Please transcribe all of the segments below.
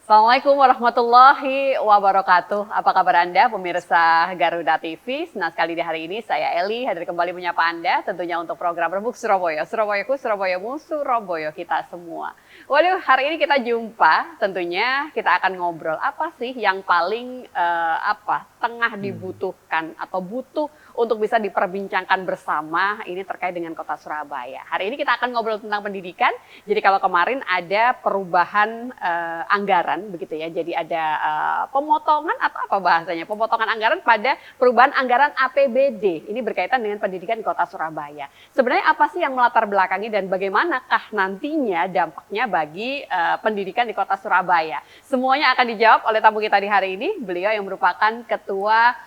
Assalamualaikum warahmatullahi wabarakatuh. Apa kabar Anda pemirsa Garuda TV? Senang sekali di hari ini saya Eli hadir kembali menyapa Anda tentunya untuk program Rembuk Surabaya. Surabayaku, Surabayamu, Surabaya kita semua. Waduh, hari ini kita jumpa tentunya kita akan ngobrol apa sih yang paling tengah dibutuhkan atau butuh untuk bisa diperbincangkan bersama ini terkait dengan Kota Surabaya. Hari ini kita akan ngobrol tentang pendidikan. Jadi kalau kemarin ada perubahan anggaran begitu ya. Jadi ada pemotongan atau apa bahasanya? Pemotongan anggaran pada perubahan anggaran APBD. Ini berkaitan dengan pendidikan di Kota Surabaya. Sebenarnya apa sih yang melatar belakangi dan bagaimanakah nantinya dampaknya bagi pendidikan di Kota Surabaya? Semuanya akan dijawab oleh tamu kita di hari ini. Beliau yang merupakan Ketua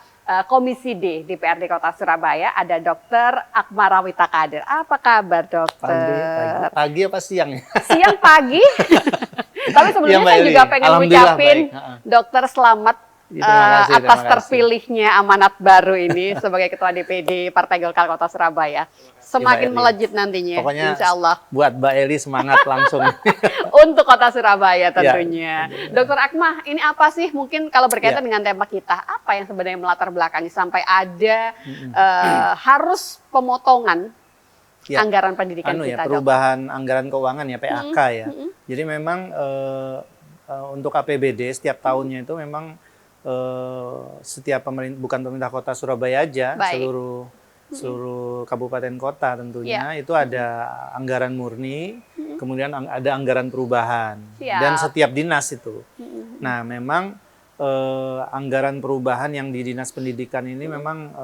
Komisi D DPRD Kota Surabaya, ada Dr. Akmal Rawita Kadir. Apa kabar, Dokter? Pagi apa siang ya? Siang pagi. Tapi sebelumnya saya juga pengen ngucapin Dokter selamat atas terpilihnya amanat baru ini sebagai Ketua DPD Partai Golkar Kota Surabaya. Semakin melejit nantinya, pokoknya insya Allah. Buat Mbak Eli semangat langsung. Untuk Kota Surabaya tentunya. Dokter Akmal, ini apa sih mungkin kalau berkaitan dengan tema kita, apa yang sebenarnya melatar belakangi sampai ada harus pemotongan anggaran pendidikan kita? Perubahan anggaran keuangan ya, PAK ya. Jadi memang untuk APBD setiap tahunnya itu memang setiap bukan pemerintah Kota Surabaya aja, seluruh kabupaten kota tentunya itu ada anggaran murni, kemudian ada anggaran perubahan dan setiap dinas itu. Nah, memang anggaran perubahan yang di Dinas Pendidikan ini memang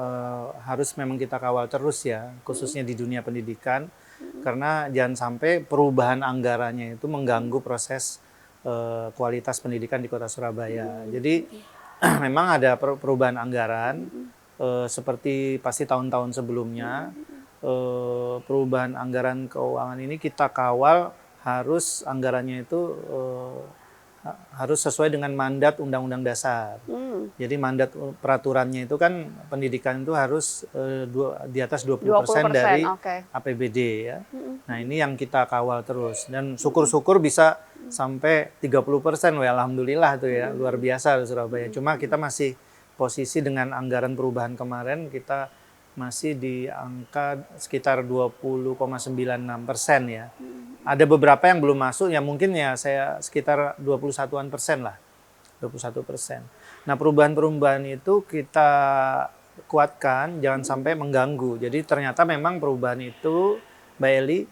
harus memang kita kawal terus ya, khususnya di dunia pendidikan, karena jangan sampai perubahan anggarannya itu mengganggu proses kualitas pendidikan di Kota Surabaya. Jadi memang ada perubahan anggaran seperti pasti tahun-tahun sebelumnya. Perubahan anggaran keuangan ini kita kawal, harus anggarannya itu harus sesuai dengan mandat Undang-Undang Dasar. Jadi mandat peraturannya itu kan pendidikan itu harus di atas 20% dari APBD ya. Nah, ini yang kita kawal terus dan syukur-syukur bisa sampai 30%. Alhamdulillah tuh ya, luar biasa di Surabaya. Cuma kita masih posisi dengan anggaran perubahan kemarin kita masih di angka sekitar 20,96% ya. Ada beberapa yang belum masuk, ya mungkin ya saya sekitar 21% lah, 21%. Nah, perubahan-perubahan itu kita kuatkan, jangan sampai mengganggu. Jadi ternyata memang perubahan itu, Mbak Eli,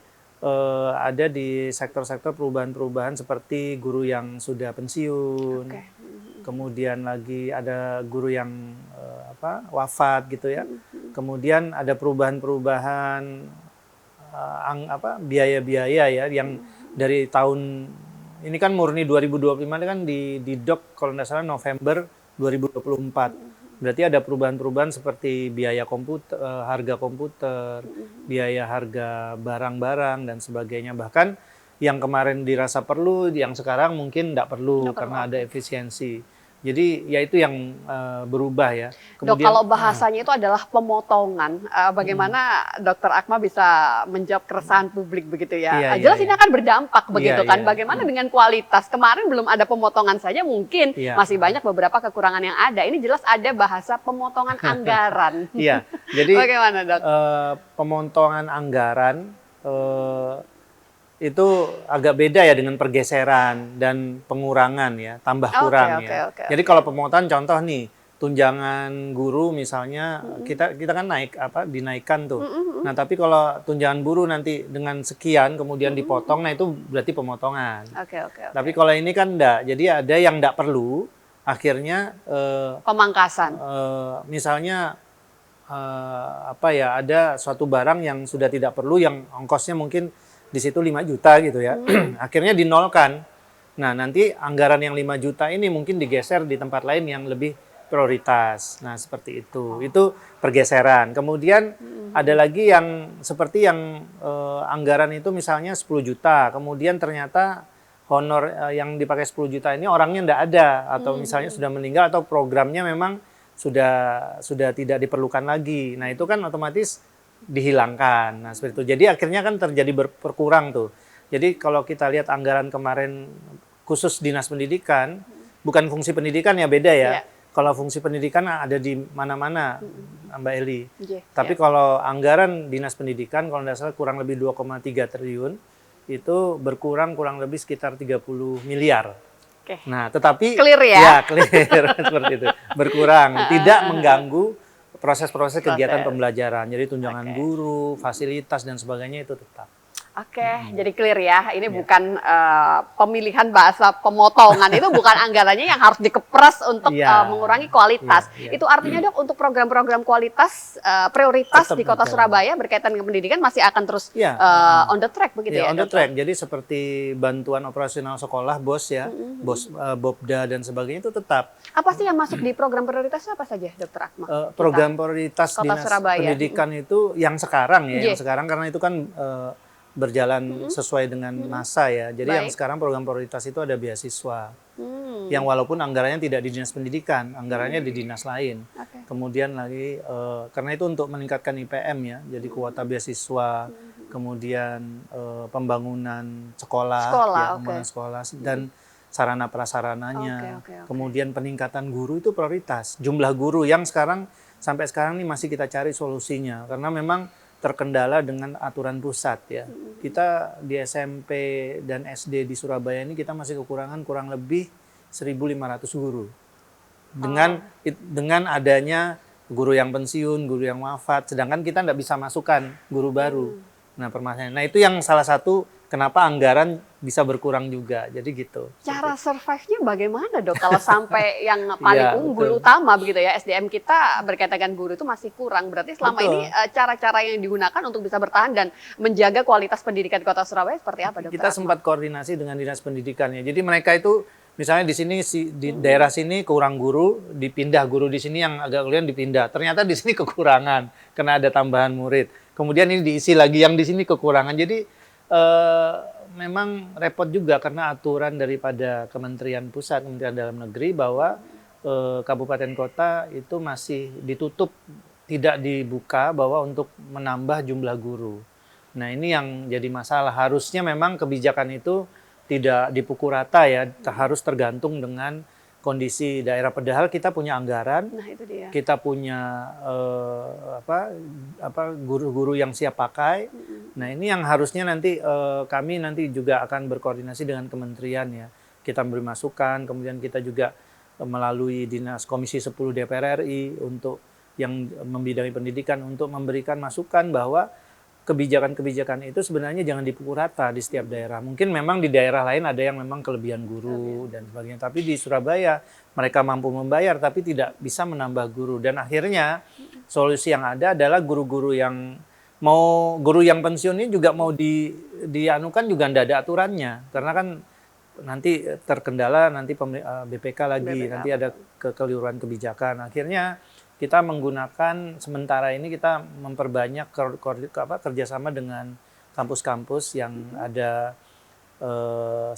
ada di sektor-sektor perubahan-perubahan seperti guru yang sudah pensiun, kemudian lagi ada guru yang wafat gitu ya, kemudian ada perubahan-perubahan biaya-biaya ya yang dari tahun ini kan murni 2025 kan di DOK kalau tidak salah November 2024. Berarti ada perubahan-perubahan seperti biaya komputer, harga komputer, biaya harga barang-barang dan sebagainya. Bahkan yang kemarin dirasa perlu, yang sekarang mungkin tidak perlu karena ada efisiensi. Jadi ya itu yang berubah ya. Kemudian, Dok, kalau bahasanya itu adalah pemotongan, bagaimana Dokter Akmal bisa menjawab keresahan publik begitu ya? Jelas ini akan berdampak begitu kan? Bagaimana dengan kualitas? Kemarin belum ada pemotongan saja mungkin masih banyak beberapa kekurangan yang ada. Ini jelas ada bahasa pemotongan anggaran. Iya, jadi bagaimana, Dok? Pemotongan anggaran itu agak beda ya dengan pergeseran dan pengurangan ya, tambah kurang ya. Jadi kalau pemotongan contoh nih, tunjangan guru misalnya kita kan dinaikkan tuh. Nah, tapi kalau tunjangan guru nanti dengan sekian kemudian dipotong, nah itu berarti pemotongan. Tapi kalau ini kan enggak. Jadi ada yang enggak perlu, akhirnya pemangkasan. Misalnya ada suatu barang yang sudah tidak perlu yang ongkosnya mungkin di situ 5 juta gitu ya. Akhirnya dinolkan. Nah, nanti anggaran yang 5 juta ini mungkin digeser di tempat lain yang lebih prioritas. Nah, seperti itu. Itu pergeseran. Kemudian ada lagi yang seperti yang anggaran itu misalnya 10 juta. Kemudian ternyata honor yang dipakai 10 juta ini orangnya enggak ada atau misalnya sudah meninggal atau programnya memang sudah tidak diperlukan lagi. Nah, itu kan otomatis dihilangkan. Nah, seperti itu. Jadi akhirnya kan terjadi berkurang tuh. Jadi kalau kita lihat anggaran kemarin khusus dinas pendidikan, bukan fungsi pendidikan ya beda ya. Iya. Kalau fungsi pendidikan ada di mana-mana, Mbak Eli. Iya, Tapi kalau anggaran dinas pendidikan, kalau tidak salah kurang lebih 2,3 triliun, itu berkurang kurang lebih sekitar 30 miliar. Oke. Nah, tetapi Clear ya? Ya, clear seperti itu. Berkurang, tidak mengganggu proses-proses kegiatan pembelajaran. Jadi tunjangan guru, fasilitas dan sebagainya itu tetap. Oke, jadi clear ya. Ini bukan pemilihan bahasa pemotongan, itu bukan anggarannya yang harus dikepres untuk mengurangi kualitas. Itu artinya Dok, untuk program-program kualitas prioritas Tetap di Kota berjalan. Surabaya berkaitan dengan pendidikan masih akan terus on the track begitu ya? On the Dok? track. Jadi seperti bantuan operasional sekolah, BOS ya, BOS, Bobda dan sebagainya itu tetap. Apa sih yang masuk di program prioritasnya apa saja, Dr. Akmal? Program prioritas Kota dinas Surabaya. pendidikan itu yang sekarang ya, Iya. yang sekarang karena itu kan berjalan sesuai dengan masa ya. Jadi yang sekarang program prioritas itu ada beasiswa. Yang walaupun anggarannya tidak di dinas pendidikan, anggarannya di dinas lain. Oke. Kemudian lagi karena itu untuk meningkatkan IPM ya, jadi kuota beasiswa, kemudian pembangunan sekolah, pembangunan sekolah dan sarana prasarananya, Oke. kemudian peningkatan guru itu prioritas. Jumlah guru yang sampai sekarang ini masih kita cari solusinya karena memang terkendala dengan aturan pusat ya. Kita di SMP dan SD di Surabaya ini kita masih kekurangan kurang lebih 1.500 guru. Dengan adanya guru yang pensiun, guru yang wafat, sedangkan kita tidak bisa masukkan guru baru. Nah, permasalahan. Nah, itu yang salah satu kenapa anggaran bisa berkurang juga. Jadi gitu. Cara survive-nya bagaimana Dok? Kalau sampai yang paling unggul utama begitu ya, SDM kita berkaitan dengan guru itu masih kurang. Berarti selama ini cara-cara yang digunakan untuk bisa bertahan dan menjaga kualitas pendidikan di Kota Surabaya seperti apa Dok? Kita sempat koordinasi dengan dinas pendidikannya. Jadi mereka itu misalnya di sini di daerah sini kurang guru, dipindah guru di sini yang agak kemudian dipindah. Ternyata di sini kekurangan karena ada tambahan murid. Kemudian ini diisi lagi yang di sini kekurangan. Jadi memang repot juga karena aturan daripada Kementerian Pusat, Kementerian Dalam Negeri bahwa kabupaten kota itu masih ditutup, tidak dibuka bahwa untuk menambah jumlah guru. Nah, ini yang jadi masalah. Harusnya memang kebijakan itu tidak dipukul rata ya, harus tergantung dengan kondisi daerah. Padahal kita punya anggaran, Nah, itu dia. kita punya guru-guru yang siap pakai. Nah, ini yang harusnya nanti kami nanti juga akan berkoordinasi dengan kementerian ya. Kita beri masukan, kemudian kita juga melalui Dinas Komisi 10 DPR RI untuk yang membidangi pendidikan untuk memberikan masukan bahwa kebijakan-kebijakan itu sebenarnya jangan dipukul rata di setiap daerah. Mungkin memang di daerah lain ada yang memang kelebihan guru dan sebagainya. Tapi di Surabaya mereka mampu membayar tapi tidak bisa menambah guru. Dan akhirnya solusi yang ada adalah guru-guru yang pensiun ini juga mau dianukan juga tidak ada aturannya. Karena kan nanti terkendala nanti BPK lagi, nanti ada kekeliruan kebijakan. Akhirnya kita menggunakan sementara ini kita memperbanyak kerjasama dengan kampus-kampus yang ada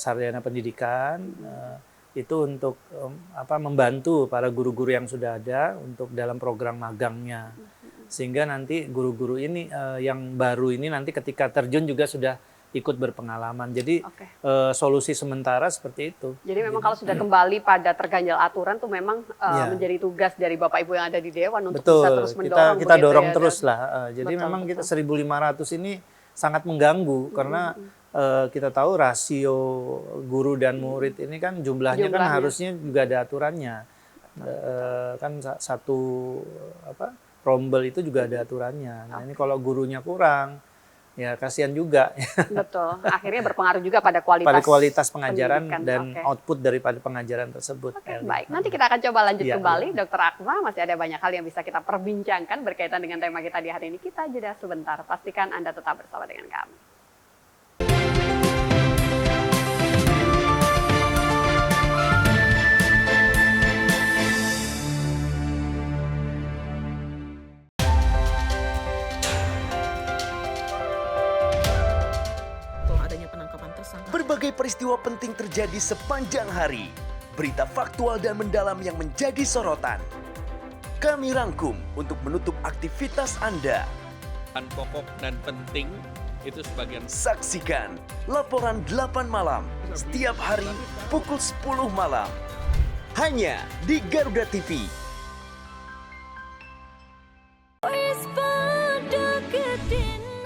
sarjana pendidikan itu untuk membantu para guru-guru yang sudah ada untuk dalam program magangnya, sehingga nanti guru-guru ini yang baru ini nanti ketika terjun juga sudah ikut berpengalaman. Jadi solusi sementara seperti itu. Jadi memang kalau sudah kembali pada terganjal aturan tuh memang menjadi tugas dari Bapak Ibu yang ada di Dewan untuk bisa terus mendorong. Kita dorong terus lah. Jadi memang kita 1.500 ini sangat mengganggu karena kita tahu rasio guru dan murid ini kan jumlahnya kan harusnya juga ada aturannya. Kan satu rombel itu juga ada aturannya. Nah, ini kalau gurunya kurang, ya kasihan juga. Betul. Akhirnya berpengaruh juga pada kualitas pengajaran dan output daripada pengajaran tersebut. Baik, nanti kita akan coba lanjut kembali. Dr. Akmal, masih ada banyak hal yang bisa kita perbincangkan berkaitan dengan tema kita di hari ini. Kita jeda sebentar. Pastikan Anda tetap bersama dengan kami. Berbagai peristiwa penting terjadi sepanjang hari. Berita faktual dan mendalam yang menjadi sorotan. Kami rangkum untuk menutup aktivitas Anda. Pokok dan penting itu sebagian. Saksikan laporan 8 malam setiap hari pukul 10 malam. Hanya di Garuda TV.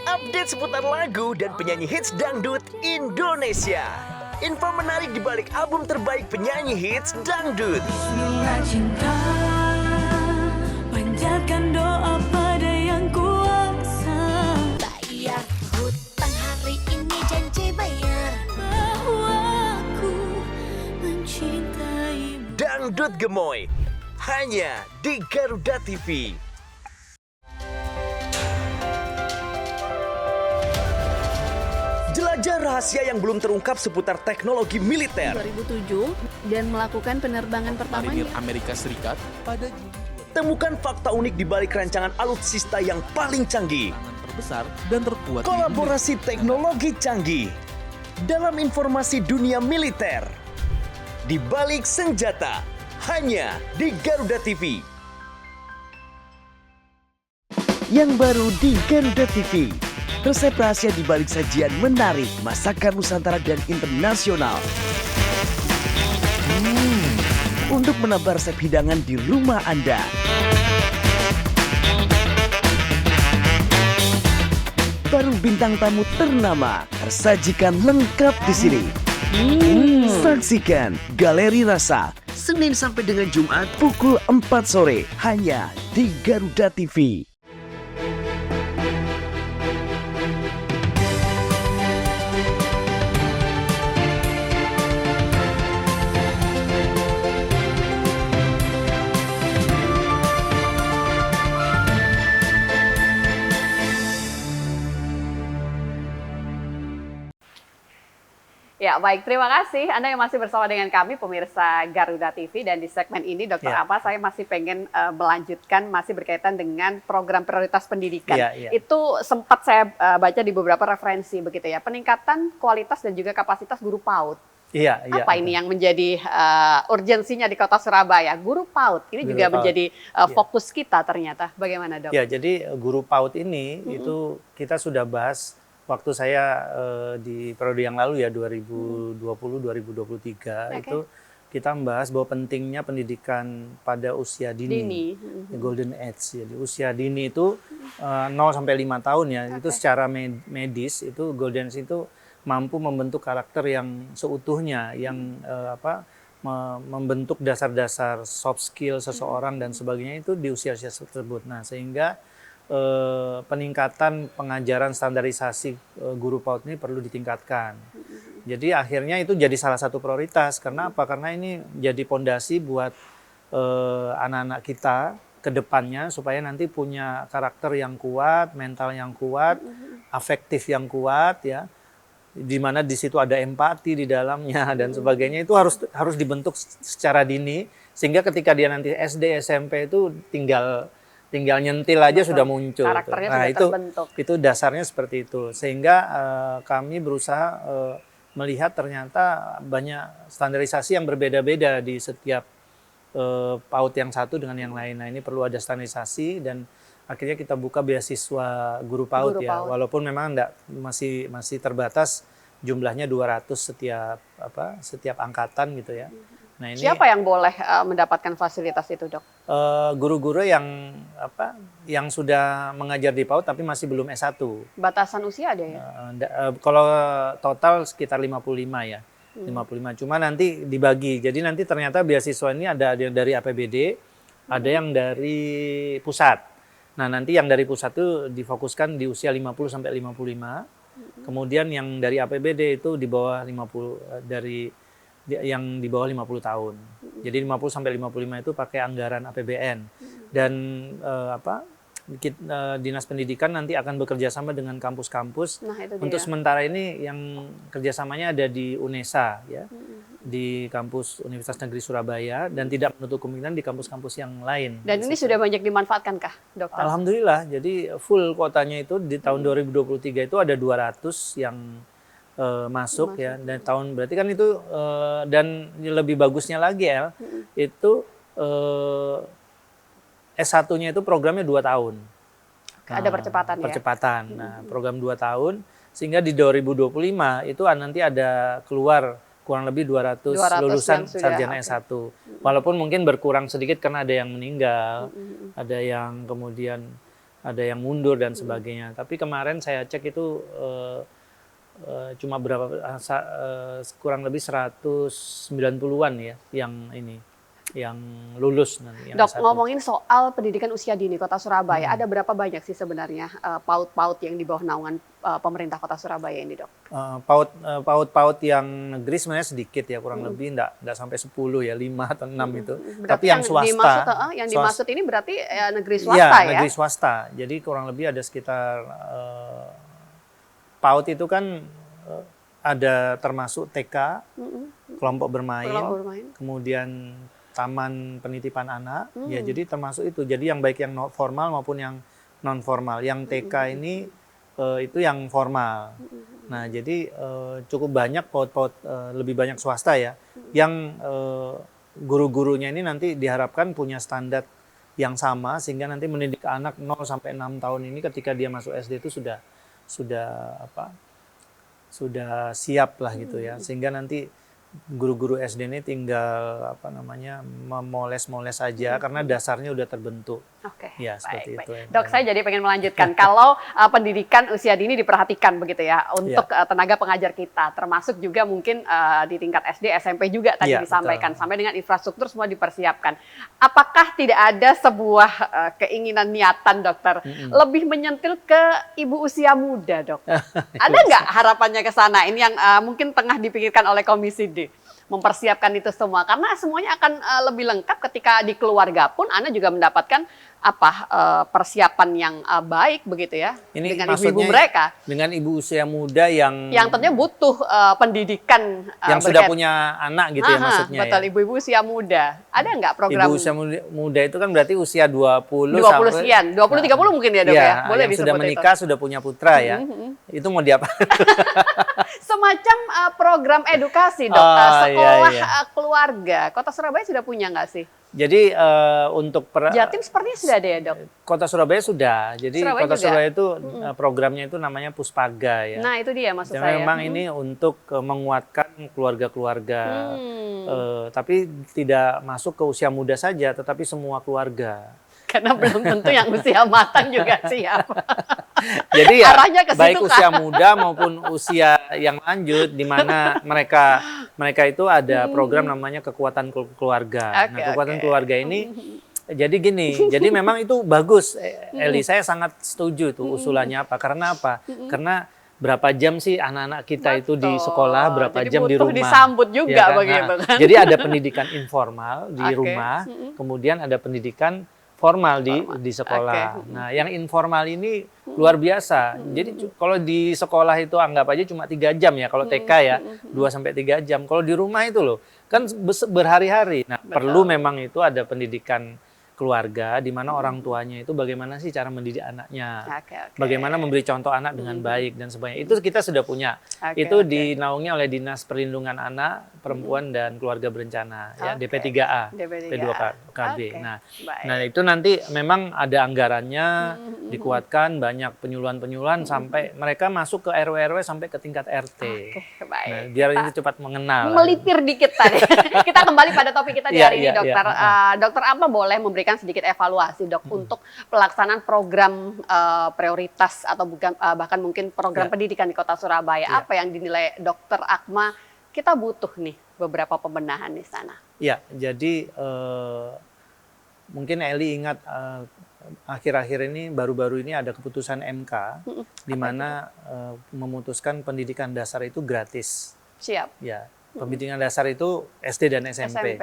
Update seputar lagu dan penyanyi hits dangdut Indonesia. Info menarik di balik album terbaik penyanyi hits dangdut. Cinta, panjatkan doa pada yang kuasa. Bayar hutang hari ini, janji bayar. Bahwa aku mencintaimu. Dangdut Gemoy hanya di Garuda TV. Jelajah rahasia yang belum terungkap seputar teknologi militer. 2007 dan melakukan penerbangan Marinir pertamanya. Amerika Serikat pada Juni Temukan fakta unik di balik rancangan alutsista yang paling canggih. terbesar dan terkuat. Kolaborasi teknologi canggih dalam informasi dunia militer. Di balik senjata, hanya di Garuda TV. Yang baru di Garuda TV. Resep rahasia di balik sajian menarik, masakan Nusantara dan internasional. Untuk menambah resep hidangan di rumah Anda. Baru bintang tamu ternama tersajikan lengkap di sini. Saksikan Galeri Rasa Senin sampai dengan Jumat pukul 4 sore hanya di Garuda TV. Ya, baik. Terima kasih Anda yang masih bersama dengan kami, pemirsa Garuda TV. Dan di segmen ini, Dokter Ya. Apa, saya masih pengen melanjutkan, masih berkaitan dengan program prioritas pendidikan. Ya. Itu sempat saya baca di beberapa referensi, begitu ya. Peningkatan kualitas dan juga kapasitas guru PAUD. Iya. Apa ini yang menjadi urgensinya di Kota Surabaya? Guru PAUD ini Guru juga PAUD. menjadi fokus kita ternyata. Bagaimana, Dok? Ya, jadi guru PAUD ini itu kita sudah bahas waktu saya di periode yang lalu ya 2020-2023 Oke. itu kita membahas bahwa pentingnya pendidikan pada usia dini. Golden age. Jadi usia dini itu 0 sampai 5 tahun ya. Itu secara medis itu golden age itu mampu membentuk karakter yang seutuhnya, yang membentuk dasar-dasar soft skill seseorang dan sebagainya itu di usia-usia tersebut. Nah, sehingga peningkatan pengajaran standarisasi guru PAUD ini perlu ditingkatkan. Jadi akhirnya itu jadi salah satu prioritas. Karena apa? Karena ini jadi pondasi buat anak-anak kita ke depannya supaya nanti punya karakter yang kuat, mental yang kuat, afektif yang kuat ya. Di mana di situ ada empati di dalamnya dan sebagainya, itu harus dibentuk secara dini sehingga ketika dia nanti SD, SMP itu tinggal nyentil aja sudah muncul. Karakternya Nah, sudah terbentuk. itu dasarnya seperti itu. Sehingga kami berusaha melihat ternyata banyak standarisasi yang berbeda-beda di setiap PAUD yang satu dengan yang lain. Nah, ini perlu ada standarisasi dan akhirnya kita buka beasiswa guru PAUD Guru ya. PAUD. Walaupun memang masih terbatas jumlahnya 200 setiap angkatan gitu ya. Nah, ini Siapa yang boleh mendapatkan fasilitas itu, Dok? guru-guru yang sudah mengajar di PAUD tapi masih belum S1. Batasan usia ada ya? Kalau total sekitar 55 ya. 55. Cuma nanti dibagi. Jadi nanti ternyata beasiswa ini ada yang dari APBD, ada yang dari pusat. Nah, nanti yang dari pusat itu difokuskan di usia 50 sampai 55. Kemudian yang dari APBD itu di bawah 50 yang di bawah 50 tahun. Jadi 50 sampai 55 itu pakai anggaran APBN. Dan Dinas Pendidikan nanti akan bekerja sama dengan kampus-kampus. Nah, itu Untuk dia. sementara ini yang kerjasamanya ada di UNESA ya. Di kampus Universitas Negeri Surabaya dan tidak menutup kemungkinan di kampus-kampus yang lain. Dan ini sudah banyak dimanfaatkan kah, Dokter? Alhamdulillah, jadi full kuotanya itu di tahun 2023 itu ada 200 yang masuk ya, dan tahun berarti kan itu dan lebih bagusnya lagi itu S1-nya itu programnya 2 tahun. Ada percepatan ya? Percepatan. Nah, program 2 tahun Sehingga di 2025 itu nanti ada keluar kurang lebih 200 lulusan yang sudah, sarjana S1. Walaupun mungkin berkurang sedikit karena ada yang meninggal, ada yang kemudian ada yang mundur dan sebagainya. Tapi kemarin saya cek itu cuma kurang lebih 190-an ya yang lulus nanti. Dok, ngomongin soal pendidikan usia dini Kota Surabaya, ada berapa banyak sih sebenarnya PAUD-PAUD yang di bawah naungan pemerintah Kota Surabaya ini, Dok? PAUD yang negeri sebenarnya sedikit ya, kurang lebih enggak sampai 10 ya, 5 atau 6 itu. Berarti tapi yang swasta, yang dimaksud ini berarti negeri ya, swasta ya? negeri swasta. Jadi kurang lebih ada sekitar PAUD itu kan ada termasuk TK, kelompok bermain, kemudian taman penitipan anak, ya jadi termasuk itu. Jadi yang baik yang formal maupun yang non formal. Yang TK ini itu yang formal. Nah jadi cukup banyak PAUD-PAUD lebih banyak swasta ya, yang guru-gurunya ini nanti diharapkan punya standar yang sama sehingga nanti mendidik anak 0 sampai 6 tahun ini ketika dia masuk SD itu sudah siap lah gitu ya, sehingga nanti guru-guru SD ini tinggal memoles-moles saja karena dasarnya udah terbentuk. Oke, ya seperti baik. itu. Ya. Dok, saya jadi pengen melanjutkan. Kalau pendidikan usia dini diperhatikan begitu ya untuk tenaga pengajar kita, termasuk juga mungkin di tingkat SD, SMP juga tadi disampaikan, sampai dengan infrastruktur semua dipersiapkan. Apakah tidak ada sebuah keinginan niatan dokter lebih menyentil ke ibu usia muda, Dok? Ada nggak harapannya ke sana? Ini yang mungkin tengah dipikirkan oleh Komisi D. Mempersiapkan itu semua karena semuanya akan lebih lengkap ketika di keluarga pun Anda juga mendapatkan persiapan yang baik begitu ya. Ini dengan ibu-ibu mereka, dengan ibu usia muda yang tentunya butuh pendidikan yang sudah punya anak gitu ya maksudnya. Betul, ya. Ibu-ibu usia muda. Ada nggak program? Ibu usia muda itu kan berarti usia 20 sampai sekian, 20-30 mungkin ya, Dok ya. Boleh yang sudah menikah, sudah punya putra ya. Itu mau diapain? Semacam program edukasi, Dok. Sekolah keluarga. Kota Surabaya sudah punya nggak sih? Jadi untuk Jatim sepertinya sudah ada ya, Dok? Kota Surabaya sudah. Jadi Kota Surabaya itu programnya itu namanya Puspaga ya. Nah, itu dia maksud saya. Memang ini untuk menguatkan keluarga-keluarga. Tapi tidak masuk ke usia muda saja, tetapi semua keluarga. Karena belum tentu yang usia matang juga siap. Jadi ya baik kan? usia muda maupun usia yang lanjut di mana mereka itu ada program namanya kekuatan keluarga. Kekuatan keluarga ini jadi gini, jadi memang itu bagus Eli, saya sangat setuju tuh usulannya apa? Karena apa? Karena berapa jam sih anak-anak kita itu di sekolah, berapa jam di rumah. Disambut juga ya kan? begitu kan. Jadi ada pendidikan informal di rumah, kemudian ada pendidikan formal di sekolah. Nah, yang informal ini luar biasa. Jadi kalau di sekolah itu anggap aja cuma 3 jam ya, kalau TK ya 2 sampai 3 jam. Kalau di rumah itu loh, kan berhari-hari. Nah, perlu memang itu ada pendidikan keluarga di mana orang tuanya itu bagaimana sih cara mendidik anaknya, bagaimana memberi contoh anak dengan baik dan sebagainya. Itu kita sudah punya. Itu dinaungi oleh Dinas Perlindungan Anak, Perempuan dan Keluarga Berencana, ya DP3A, P2KB. Nah itu nanti memang ada anggarannya, dikuatkan banyak penyuluhan-penyuluhan sampai mereka masuk ke RW-RW sampai ke tingkat RT. Nah, biar ini cepat mengenal. Melipir dikit tadi. Kita kembali pada topik kita di hari ini, Dokter. Dokter Ampa boleh memberikan sedikit evaluasi, Dok, untuk pelaksanaan program prioritas atau bahkan mungkin program pendidikan di Kota Surabaya. Apa yang dinilai Dokter Akma kita butuh nih beberapa pembenahan di sana? Ya, jadi mungkin Eli ingat akhir-akhir ini baru-baru ini ada keputusan MK di mana memutuskan pendidikan dasar itu gratis. Siap. Ya, pendidikan dasar itu SD dan SMP.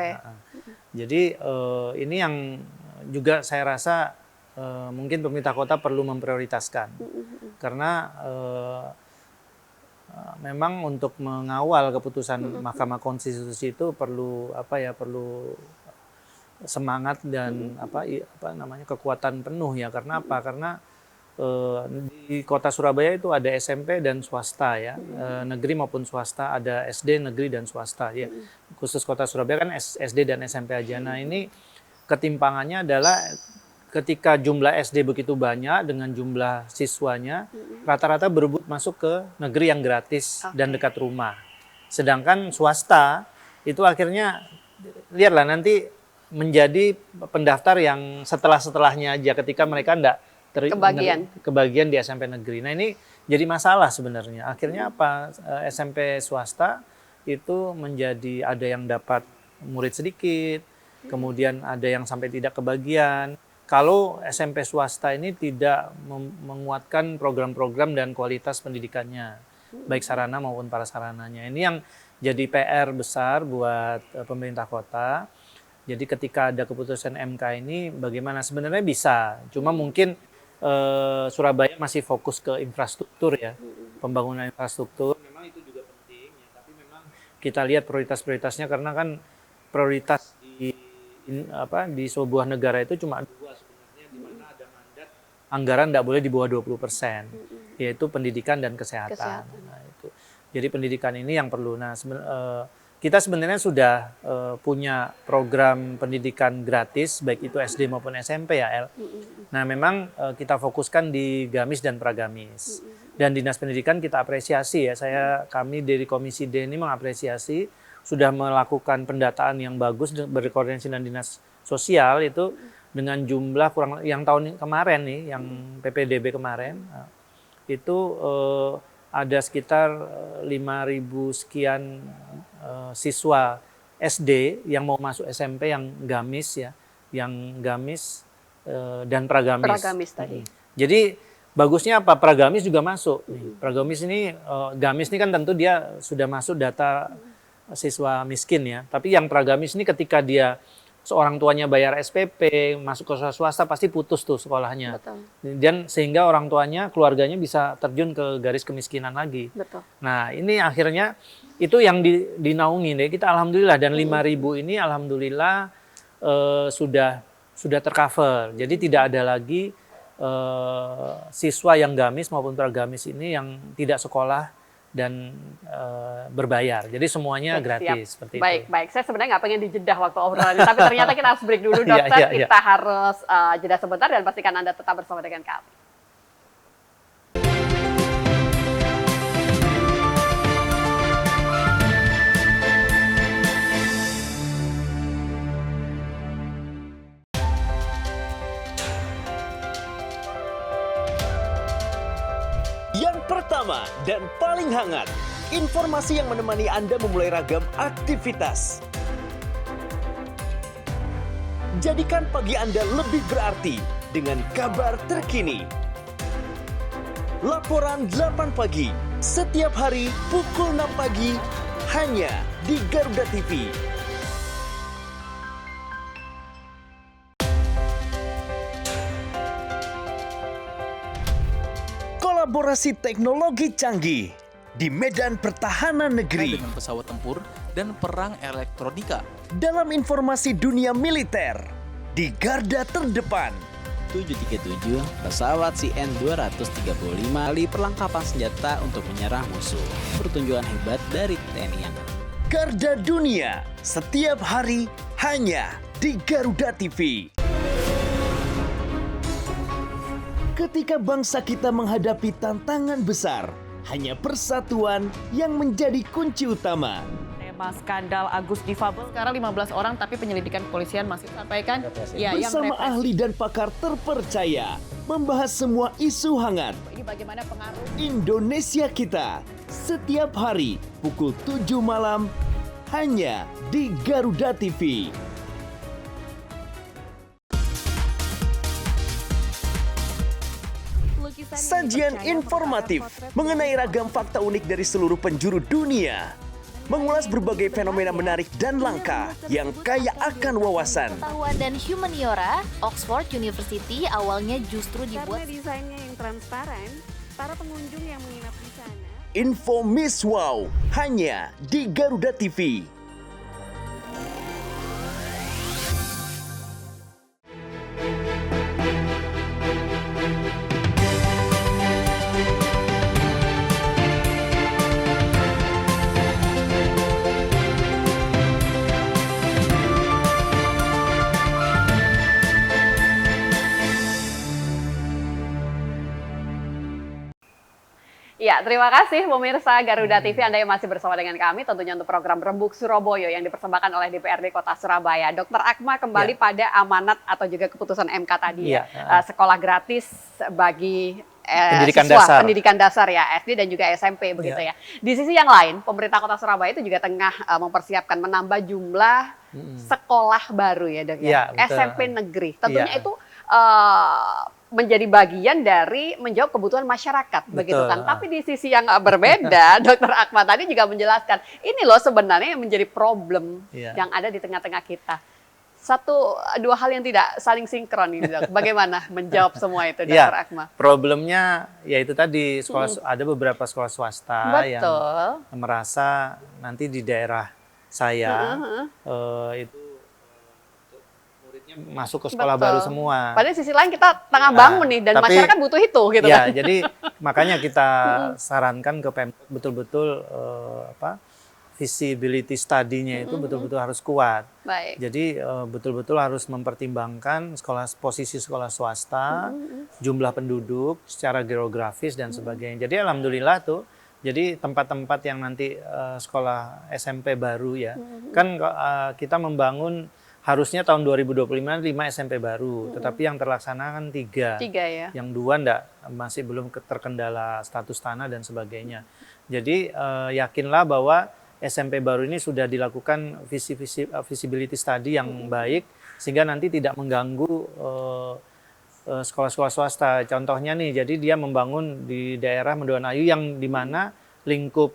Jadi ini yang juga saya rasa mungkin pemerintah kota perlu memprioritaskan karena memang untuk mengawal keputusan Mahkamah Konstitusi itu perlu perlu semangat dan kekuatan penuh ya. Karena apa? Karena di Kota Surabaya itu ada SMP dan swasta ya, negeri maupun swasta, ada SD negeri dan swasta ya. Khusus Kota Surabaya kan SD dan SMP aja. Nah ini ketimpangannya adalah ketika jumlah SD begitu banyak dengan jumlah siswanya, rata-rata berebut masuk ke negeri yang gratis dan dekat rumah. Sedangkan swasta itu akhirnya, lihatlah nanti menjadi pendaftar yang setelah-setelahnya aja ketika mereka enggak kebagian di SMP negeri. Nah ini jadi masalah sebenarnya. Akhirnya apa? SMP swasta itu menjadi ada yang dapat murid sedikit, kemudian ada yang sampai tidak kebagian. Kalau SMP swasta ini tidak menguatkan program-program dan kualitas pendidikannya, baik sarana maupun prasarananya. Ini yang jadi PR besar buat pemerintah kota. Jadi ketika ada keputusan MK ini bagaimana? Sebenarnya bisa, cuma mungkin Surabaya masih fokus ke infrastruktur ya, pembangunan infrastruktur. Memang itu juga penting, ya, tapi memang kita lihat prioritas-prioritasnya karena kan prioritas di sebuah negara itu cuma dua sebenarnya, di mana ada mandat anggaran tidak boleh di bawah 20%, yaitu pendidikan dan kesehatan. Nah, itu. Jadi pendidikan ini yang perlu. Nah, kita sebenarnya sudah punya program pendidikan gratis, baik itu SD maupun SMP ya, El. Nah, memang kita fokuskan di gamis dan pragamis. Dan Dinas Pendidikan kita apresiasi ya, kami dari Komisi D ini mengapresiasi sudah melakukan pendataan yang bagus berkoordinasi dengan Dinas Sosial itu dengan jumlah kurang yang tahun kemarin nih, yang PPDB kemarin itu ada sekitar 5.000 sekian siswa SD yang mau masuk SMP yang gamis ya, dan pragamis. Pragamis tadi. Jadi bagusnya apa? Pragamis juga masuk. Pragamis ini, gamis ini kan tentu dia sudah masuk data siswa miskin ya. Tapi yang pragamis ini ketika dia seorang tuanya bayar SPP, masuk ke swasta pasti putus tuh sekolahnya. Betul. Dan sehingga orang tuanya, keluarganya bisa terjun ke garis kemiskinan lagi. Betul. Nah ini akhirnya itu yang dinaungi deh. Kita alhamdulillah, dan 5.000 ini alhamdulillah sudah tercover. Jadi tidak ada lagi siswa yang gamis maupun pragamis ini yang tidak sekolah dan berbayar. Jadi semuanya gratis. Seperti baik, itu. Baik. Saya sebenarnya nggak pengen dijedah waktu obrolannya, tapi ternyata kita harus break dulu, dokter. Kita harus jeda sebentar dan pastikan Anda tetap bersama dengan kami. Yang pertama dan paling hangat, informasi yang menemani Anda memulai ragam aktivitas. Jadikan pagi Anda lebih berarti dengan kabar terkini. Laporan 8 pagi, setiap hari pukul 6 pagi, hanya di Garuda TV. Kolaborasi teknologi canggih di medan pertahanan negeri. Dengan pesawat tempur dan perang elektronika. Dalam informasi dunia militer, di garda terdepan. 737 pesawat CN-235 kali perlengkapan senjata untuk menyerang musuh. Pertunjukan hebat dari TNI Angkatan. Garda dunia, setiap hari hanya di Garuda TV. Ketika bangsa kita menghadapi tantangan besar, hanya persatuan yang menjadi kunci utama. Tema skandal Agus difabel. Sekarang 15 orang, tapi penyelidikan kepolisian masih sampaikan. Ya, bersama ahli dan pakar terpercaya, membahas semua isu hangat. Ini bagaimana pengaruh Indonesia kita, setiap hari pukul 7 malam, hanya di Garuda TV. Sajian informatif mengenai ragam fakta unik dari seluruh penjuru dunia. Mengulas berbagai fenomena menarik dan langka yang kaya akan wawasan. Pengetahuan dan humaniora, Oxford University awalnya justru dibuat Karena desainnya yang transparan, para pengunjung yang menginap di sana Info Miss Wow hanya di Garuda TV. Ya, terima kasih pemirsa Garuda TV Anda yang masih bersama dengan kami tentunya untuk program Rembuk Surabaya yang dipersembahkan oleh DPRD Kota Surabaya. Dr. Akma kembali pada amanat atau juga keputusan MK tadi ya. Sekolah gratis bagi pendidikan dasar ya, SD dan juga SMP begitu ya. Di sisi yang lain, pemerintah Kota Surabaya itu juga tengah mempersiapkan menambah jumlah sekolah baru ya, Dok ya. SMP negeri. Tentunya itu menjadi bagian dari menjawab kebutuhan masyarakat begitu kan. Tapi di sisi yang berbeda, Dr. Akma tadi juga menjelaskan, ini loh sebenarnya yang menjadi problem yang ada di tengah-tengah kita. Dua hal yang tidak saling sinkron ini, Dok. Bagaimana menjawab semua itu, Dr. Akma? Problemnya yaitu tadi ada beberapa sekolah swasta yang merasa nanti di daerah saya itu muridnya masuk ke sekolah baru semua. Padahal sisi lain kita tengah bangun nih dan masyarakat butuh itu gitu kan. Jadi makanya kita sarankan ke Pemkot betul-betul visibility study-nya itu betul-betul harus kuat. Baik. Jadi betul-betul harus mempertimbangkan posisi sekolah swasta, jumlah penduduk, secara geografis dan sebagainya. Jadi alhamdulillah tuh, jadi tempat-tempat yang nanti sekolah SMP baru ya, kan kita membangun harusnya tahun 2025 5 SMP baru, tetapi yang terlaksana kan 3 ya. Yang 2 masih belum terkendala status tanah dan sebagainya. Jadi yakinlah bahwa SMP baru ini sudah dilakukan visibility study yang baik sehingga nanti tidak mengganggu sekolah-sekolah swasta. Contohnya nih, jadi dia membangun di daerah Mendoan Ayu yang di mana lingkup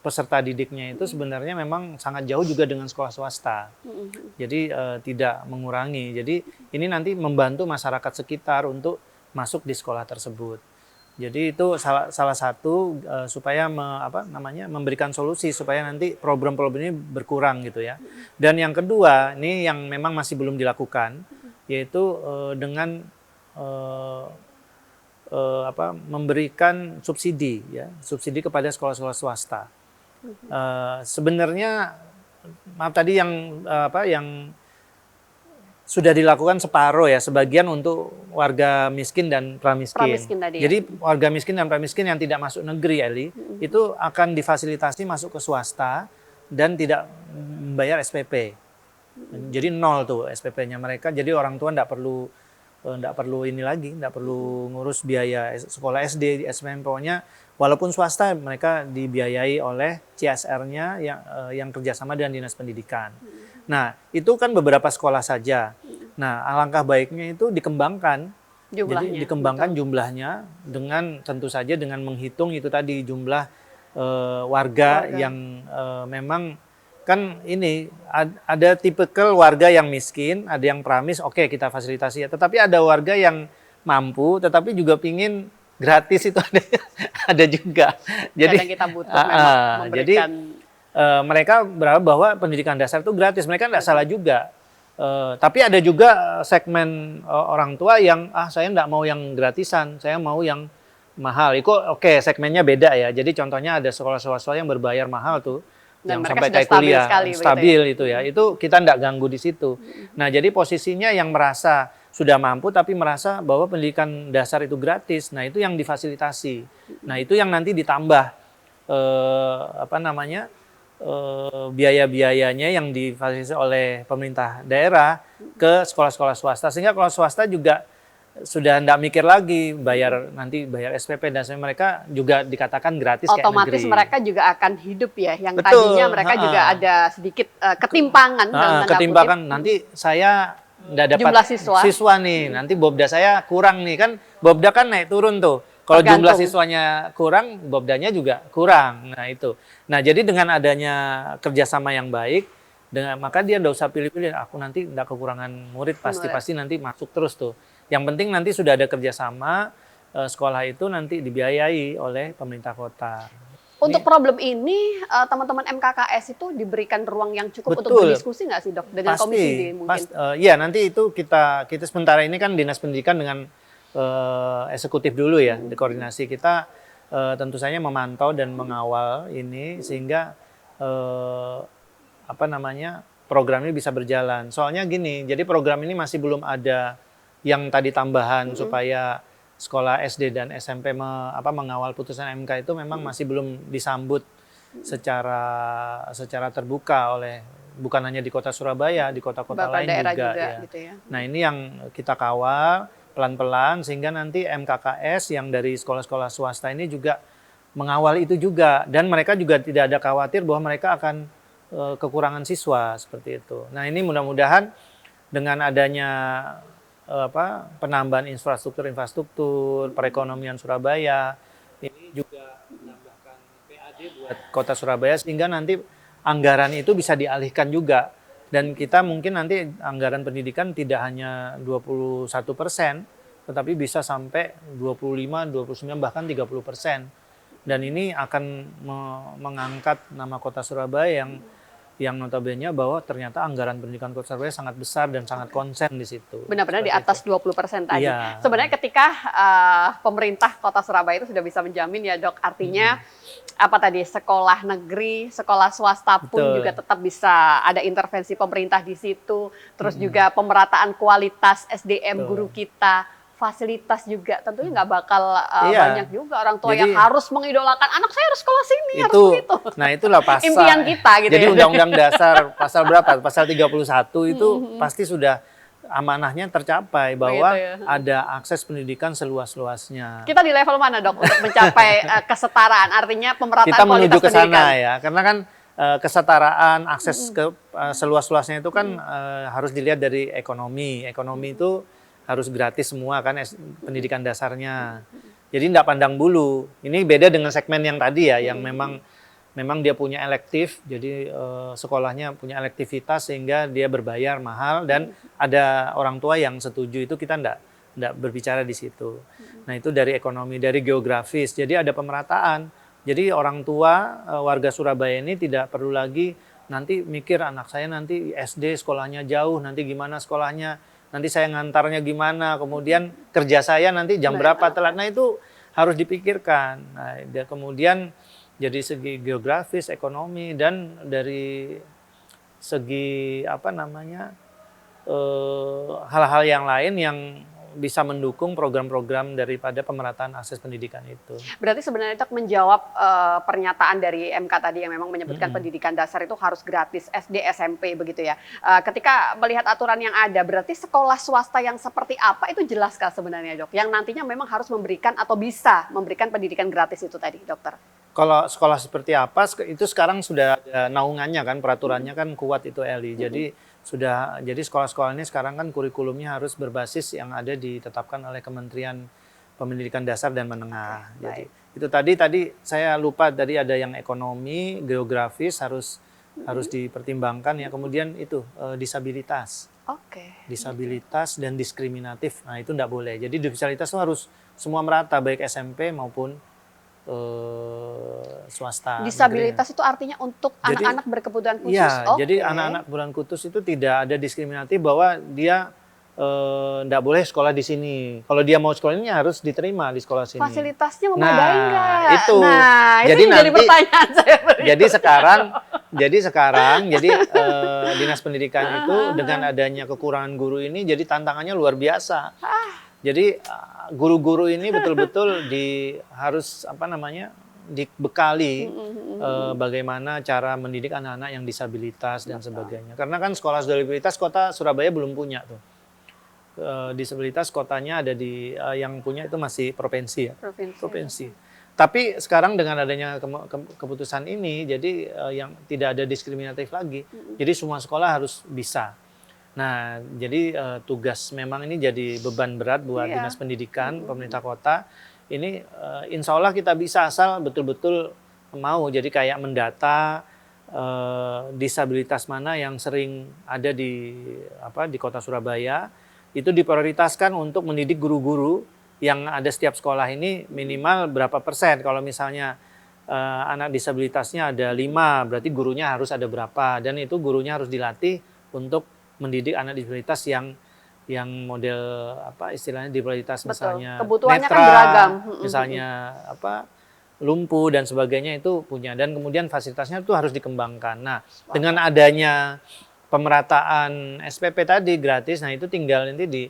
peserta didiknya itu sebenarnya memang sangat jauh juga dengan sekolah swasta. Jadi tidak mengurangi. Jadi ini nanti membantu masyarakat sekitar untuk masuk di sekolah tersebut. Jadi itu salah satu supaya memberikan solusi supaya nanti problem-problem ini berkurang gitu ya. Dan yang kedua, ini yang memang masih belum dilakukan, yaitu dengan memberikan subsidi ya, subsidi kepada sekolah-sekolah swasta. Sebenarnya maaf tadi yang sudah dilakukan separuh ya, sebagian untuk warga miskin dan pramiskin. Jadi warga miskin dan pramiskin yang tidak masuk negeri, Eli, itu akan difasilitasi masuk ke swasta dan tidak membayar SPP. Jadi 0 tuh SPP-nya mereka. Jadi orang tua tidak perlu ini lagi, tidak perlu ngurus biaya sekolah SD, SPM, pokoknya walaupun swasta mereka dibiayai oleh CSR-nya yang kerjasama dengan Dinas Pendidikan. Nah, itu kan beberapa sekolah saja. Nah, alangkah baiknya itu dikembangkan. Jadi dikembangkan jumlahnya dengan tentu saja dengan menghitung itu tadi jumlah warga yang memang kan ini ada tipikal warga yang miskin, ada yang pramis, oke kita fasilitasi ya. Tetapi ada warga yang mampu tetapi juga pingin gratis itu ada juga. Jadi kita butuh memang memberikan. Mereka berharap bahwa pendidikan dasar itu gratis, mereka tidak salah juga. Tapi ada juga segmen orang tua yang saya tidak mau yang gratisan, saya mau yang mahal. Itu oke, segmennya beda ya. Jadi contohnya ada sekolah-sekolah yang berbayar mahal tuh, dan yang sampai kayak kuliah stabil itu ya. Itu kita tidak ganggu di situ. Nah, jadi posisinya yang merasa sudah mampu tapi merasa bahwa pendidikan dasar itu gratis. Nah, itu yang difasilitasi. Nah, itu yang nanti ditambah biaya-biayanya yang difasilitasi oleh pemerintah daerah ke sekolah-sekolah swasta, sehingga kalau swasta juga sudah tidak mikir lagi bayar SPP dan mereka juga dikatakan gratis kayak negeri. Otomatis mereka juga akan hidup ya, yang tadinya mereka juga ada sedikit ketimpangan. Ketimpangan nanti saya tidak dapat siswa nih, nanti bobda saya kurang nih, kan bobda kan naik turun tuh. Kalau jumlah siswanya kurang, bobdanya juga kurang. Nah itu. Nah jadi dengan adanya kerjasama yang baik, maka dia tidak usah pilih-pilih. Aku nanti tidak kekurangan murid, pasti nanti masuk terus tuh. Yang penting nanti sudah ada kerjasama, sekolah itu nanti dibiayai oleh pemerintah kota. Untuk problem ini, teman-teman MKKS itu diberikan ruang yang cukup untuk berdiskusi nggak sih, Dok? Dengan komisi mungkin? Iya, nanti itu kita sementara ini kan Dinas Pendidikan dengan eksekutif dulu ya, di koordinasi kita tentu saja memantau dan mengawal ini sehingga program ini bisa berjalan. Soalnya gini, jadi program ini masih belum ada yang tadi tambahan supaya sekolah SD dan SMP mengawal putusan MK itu memang masih belum disambut secara terbuka oleh bukan hanya di kota Surabaya, di kota-kota lain daerah juga juga ya. gitu ya. Nah, ini yang kita kawal pelan-pelan sehingga nanti MKKS yang dari sekolah-sekolah swasta ini juga mengawal itu juga, dan mereka juga tidak ada khawatir bahwa mereka akan kekurangan siswa seperti itu. Nah, ini mudah-mudahan dengan adanya penambahan infrastruktur perekonomian Surabaya ini juga menambahkan PAD buat kota Surabaya sehingga nanti anggaran itu bisa dialihkan juga, dan kita mungkin nanti anggaran pendidikan tidak hanya 21%, tetapi bisa sampai 25, 29 bahkan 30%. Dan ini akan mengangkat nama kota Surabaya yang notabene bahwa ternyata anggaran pendidikan kota Surabaya sangat besar dan sangat konsen di situ. Benar-benar di atas 20% tadi. Iya. Sebenarnya ketika pemerintah kota Surabaya itu sudah bisa menjamin ya Dok, artinya apa tadi, sekolah negeri, sekolah swasta pun Betul. juga tetap bisa ada intervensi pemerintah di situ, terus juga pemerataan kualitas SDM guru kita, fasilitas juga tentunya nggak bakal banyak juga orang tua yang harus mengidolakan anak saya harus sekolah sini, harus begitu. Nah, itulah pasal impian kita gitu. Jadi ya. Undang-Undang Dasar pasal berapa? Pasal 31 itu pasti sudah amanahnya tercapai bahwa Begitu ya. ada akses pendidikan seluas-luasnya. Kita di level mana Dok untuk mencapai kesetaraan, artinya pemerataan Kita menuju kualitas ke sana pendidikan? ya, karena kan kesetaraan akses ke seluas-luasnya itu kan harus dilihat dari ekonomi. Ekonomi itu harus gratis semua kan pendidikan dasarnya. Jadi tidak pandang bulu. Ini beda dengan segmen yang tadi ya, yang memang dia punya elektif, jadi sekolahnya punya elektivitas sehingga dia berbayar mahal dan ada orang tua yang setuju, itu kita tidak berbicara di situ. Nah, itu dari ekonomi, dari geografis. Jadi ada pemerataan. Jadi orang tua warga Surabaya ini tidak perlu lagi nanti mikir anak saya nanti SD sekolahnya jauh, nanti gimana sekolahnya, nanti saya ngantarnya gimana, kemudian kerja saya nanti jam berapa telat. Nah, itu harus dipikirkan. Nah, kemudian jadi segi geografis, ekonomi, dan dari segi hal-hal yang lain yang bisa mendukung program-program daripada pemerataan akses pendidikan itu. Berarti sebenarnya Dok menjawab pernyataan dari MK tadi yang memang menyebutkan pendidikan dasar itu harus gratis SD, SMP begitu ya. Ketika melihat aturan yang ada, berarti sekolah swasta yang seperti apa itu jelas kah sebenarnya Dok? Yang nantinya memang harus memberikan atau bisa memberikan pendidikan gratis itu tadi, Dokter? Kalau sekolah seperti apa itu sekarang sudah ada naungannya kan, peraturannya kan kuat itu Eli. Jadi sekolah-sekolah ini sekarang kan kurikulumnya harus berbasis yang ada ditetapkan oleh Kementerian Pendidikan Dasar dan Menengah. Jadi itu tadi saya lupa, tadi ada yang ekonomi, geografis harus dipertimbangkan ya. Kemudian itu disabilitas. Disabilitas dan diskriminatif. Nah, itu tidak boleh. Jadi disabilitas itu harus semua merata, baik SMP maupun swasta. Disabilitas itu artinya untuk anak-anak berkebutuhan khusus? Iya, jadi anak-anak berkebutuhan khusus itu tidak ada diskriminatif bahwa dia tidak boleh sekolah di sini. Kalau dia mau sekolah ini harus diterima di sekolah sini. Fasilitasnya memadai nggak? Itu. Nah, jadi itu jadi pertanyaan saya. Jadi sekarang Dinas Pendidikan itu dengan adanya kekurangan guru ini jadi tantangannya luar biasa. Jadi guru-guru ini betul-betul harus dibekali bagaimana cara mendidik anak-anak yang disabilitas dan sebagainya. Karena kan sekolah disabilitas kota Surabaya belum punya tuh. Disabilitas kotanya ada yang punya itu masih provinsi ya. Provinsi. Tapi sekarang dengan adanya keputusan ini jadi yang tidak ada diskriminatif lagi. Jadi semua sekolah harus bisa. Nah, jadi tugas memang ini jadi beban berat buat Dinas Pendidikan, pemerintah kota. Ini insya Allah kita bisa asal betul-betul mau. Jadi kayak mendata disabilitas mana yang sering ada di kota Surabaya, itu diprioritaskan untuk mendidik guru-guru yang ada setiap sekolah ini minimal berapa persen. Kalau misalnya anak disabilitasnya ada 5, berarti gurunya harus ada berapa. Dan itu gurunya harus dilatih untuk mendidik anak disabilitas yang model istilahnya disabilitas misalnya kebutuhannya netra, kan beragam. Misalnya lumpuh dan sebagainya itu punya, dan kemudian fasilitasnya itu harus dikembangkan. Nah, dengan adanya pemerataan SPP tadi gratis, nah itu tinggal nanti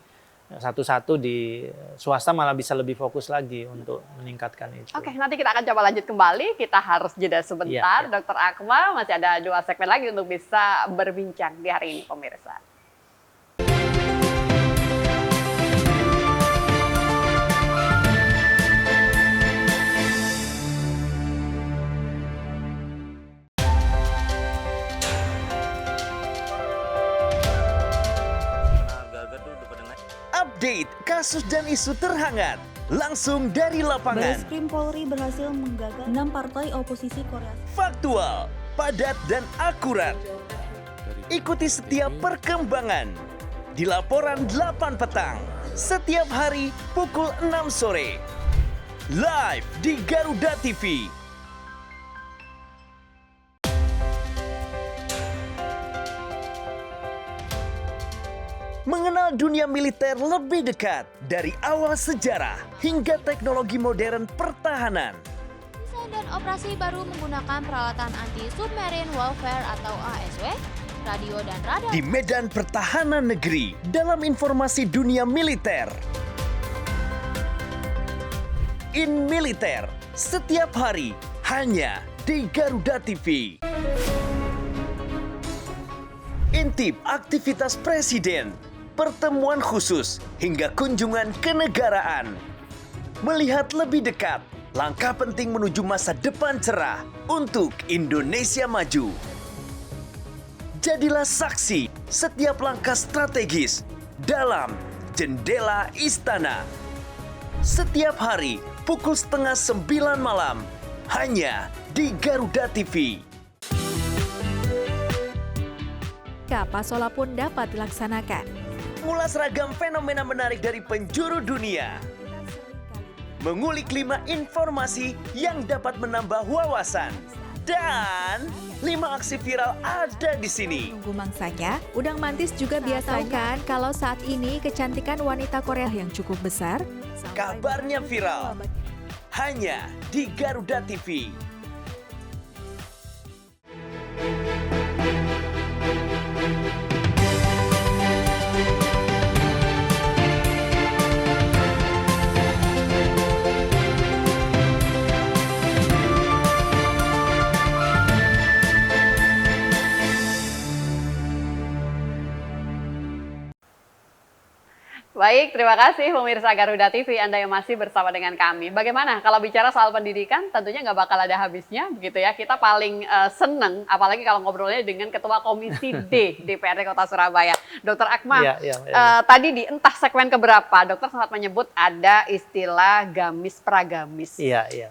satu-satu di swasta malah bisa lebih fokus lagi untuk meningkatkan itu. Oke, nanti kita akan coba lanjut kembali. Kita harus jeda sebentar. Dr. Akmal, masih ada 2 segmen lagi untuk bisa berbincang di hari ini, pemirsa. Update kasus dan isu terhangat langsung dari lapangan. Bareskrim Polri berhasil menggagal 6 partai oposisi Korea. Faktual, padat dan akurat. Ikuti setiap perkembangan di laporan 8 petang setiap hari pukul 6 sore. Live di Garuda TV. Mengenal dunia militer lebih dekat dari awal sejarah hingga teknologi modern pertahanan. Desain dan operasi baru menggunakan peralatan anti-submarine warfare atau ASW, radio dan radar. Di medan pertahanan negeri dalam informasi dunia militer. In Militer setiap hari hanya di Garuda TV. Intip aktivitas presiden, pertemuan khusus hingga kunjungan kenegaraan. Melihat lebih dekat langkah penting menuju masa depan cerah untuk Indonesia maju. Jadilah saksi setiap langkah strategis dalam Jendela Istana. Setiap hari pukul 8:30 malam hanya di Garuda TV. Pasola pun dapat dilaksanakan. Ngulas ragam fenomena menarik dari penjuru dunia. Mengulik 5 informasi yang dapat menambah wawasan. Dan 5 aksi viral ada di sini. Tunggu mangsanya, udang mantis juga biasa kan kalau saat ini kecantikan wanita Korea yang cukup besar. Kabarnya viral. Hanya di Garuda TV. Baik, terima kasih pemirsa Garuda TV Anda yang masih bersama dengan kami. Bagaimana kalau bicara soal pendidikan, tentunya nggak bakal ada habisnya, begitu ya. Kita paling seneng, apalagi kalau ngobrolnya dengan Ketua Komisi D DPRD Kota Surabaya, Dr. Akmal. Tadi di entah segmen keberapa, dokter sempat menyebut ada istilah gamis pragamis.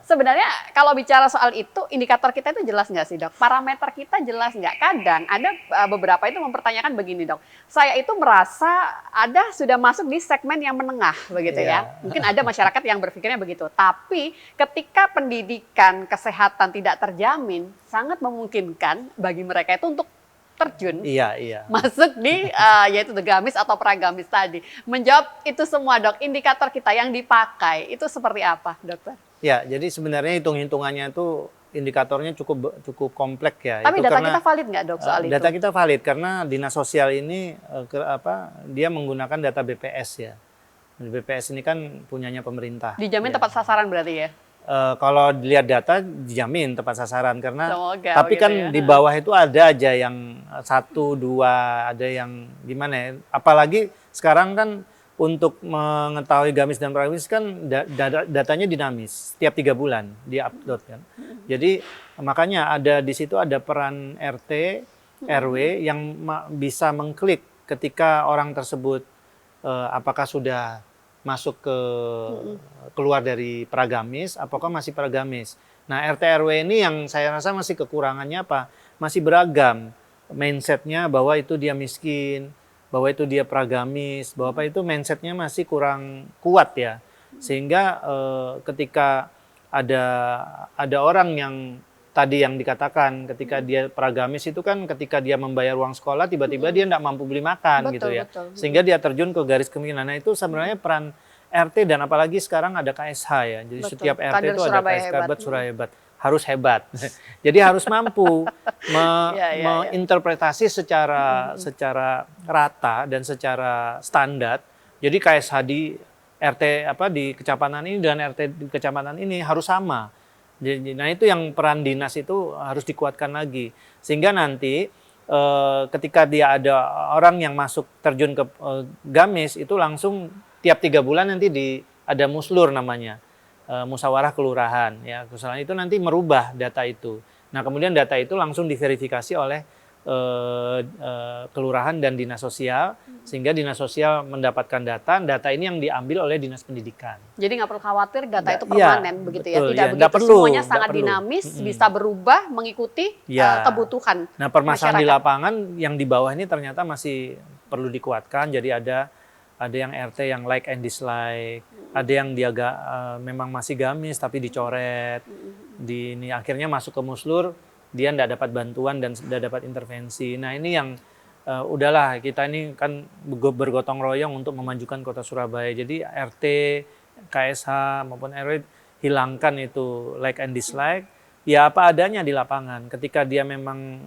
Sebenarnya kalau bicara soal itu, indikator kita itu jelas nggak sih, Dok? Parameter kita jelas nggak? Kadang ada beberapa itu mempertanyakan begini, Dok. Saya itu merasa ada sudah masuk di segmen yang menengah begitu ya. Mungkin ada masyarakat yang berpikirnya begitu. Tapi ketika pendidikan kesehatan tidak terjamin, sangat memungkinkan bagi mereka itu untuk terjun masuk di yaitu gamis atau pragamis tadi. Menjawab itu semua, Dok, indikator kita yang dipakai itu seperti apa, Dokter? Ya, jadi sebenarnya hitung-hitungannya itu indikatornya cukup kompleks ya. Tapi itu data karena, kita valid nggak, Dok, soal itu? Data kita valid karena Dinas Sosial ini dia menggunakan data BPS ya. BPS ini kan punyanya pemerintah. Dijamin ya. tepat sasaran berarti ya? Kalau dilihat data dijamin tepat sasaran karena tapi gitu kan ya. di bawah itu ada aja yang 1, 2, ada yang gimana ya. Apalagi sekarang kan untuk mengetahui gamis dan pragamis kan datanya dinamis, setiap 3 bulan di-upload kan. Jadi makanya ada di situ ada peran RT, RW yang bisa mengklik ketika orang tersebut apakah sudah masuk ke keluar dari pragamis, apakah masih pragamis. Nah, RT RW ini yang saya rasa masih kekurangannya apa? Masih beragam mindsetnya bahwa itu dia miskin, bahwa itu dia pragamis, bahwa itu mindsetnya masih kurang kuat ya, sehingga ketika ada orang yang tadi yang dikatakan ketika dia pragamis itu kan ketika dia membayar uang sekolah tiba-tiba dia tidak mampu beli makan gitu ya, sehingga dia terjun ke garis kemiskinan. Nah, itu sebenarnya peran RT dan apalagi sekarang ada KSH ya, jadi setiap RT itu ada KSH Surabaya Hebat. Harus hebat. Jadi harus mampu menginterpretasi secara rata dan secara standar Jadi KSH di RT di kecamatan ini dan RT di kecamatan ini harus sama. Jadi, nah itu yang peran dinas itu harus dikuatkan lagi. Sehingga nanti ketika dia ada orang yang masuk terjun ke gamis itu langsung tiap 3 bulan nanti ada muslur namanya, musyawarah kelurahan ya. Kesalahan itu nanti merubah data itu. Nah kemudian data itu langsung diverifikasi oleh kelurahan dan dinas sosial, sehingga dinas sosial mendapatkan data ini yang diambil oleh dinas pendidikan. Jadi nggak perlu khawatir data itu Iya, permanen begitu ya, betul, tidak ya. begitu Nggak perlu, semuanya nggak sangat perlu. dinamis, bisa berubah mengikuti Ya. kebutuhan. Nah permasalahan di masyarakat. lapangan yang di bawah ini ternyata masih perlu dikuatkan. Jadi ada yang RT yang like and dislike, ada yang dia memang masih gamis tapi dicoret, ini akhirnya masuk ke muslur, dia tidak dapat bantuan dan tidak dapat intervensi. Nah ini yang udahlah, kita ini kan bergotong royong untuk memajukan kota Surabaya. Jadi RT, KSH maupun RW hilangkan itu like and dislike, ya apa adanya di lapangan. Ketika dia memang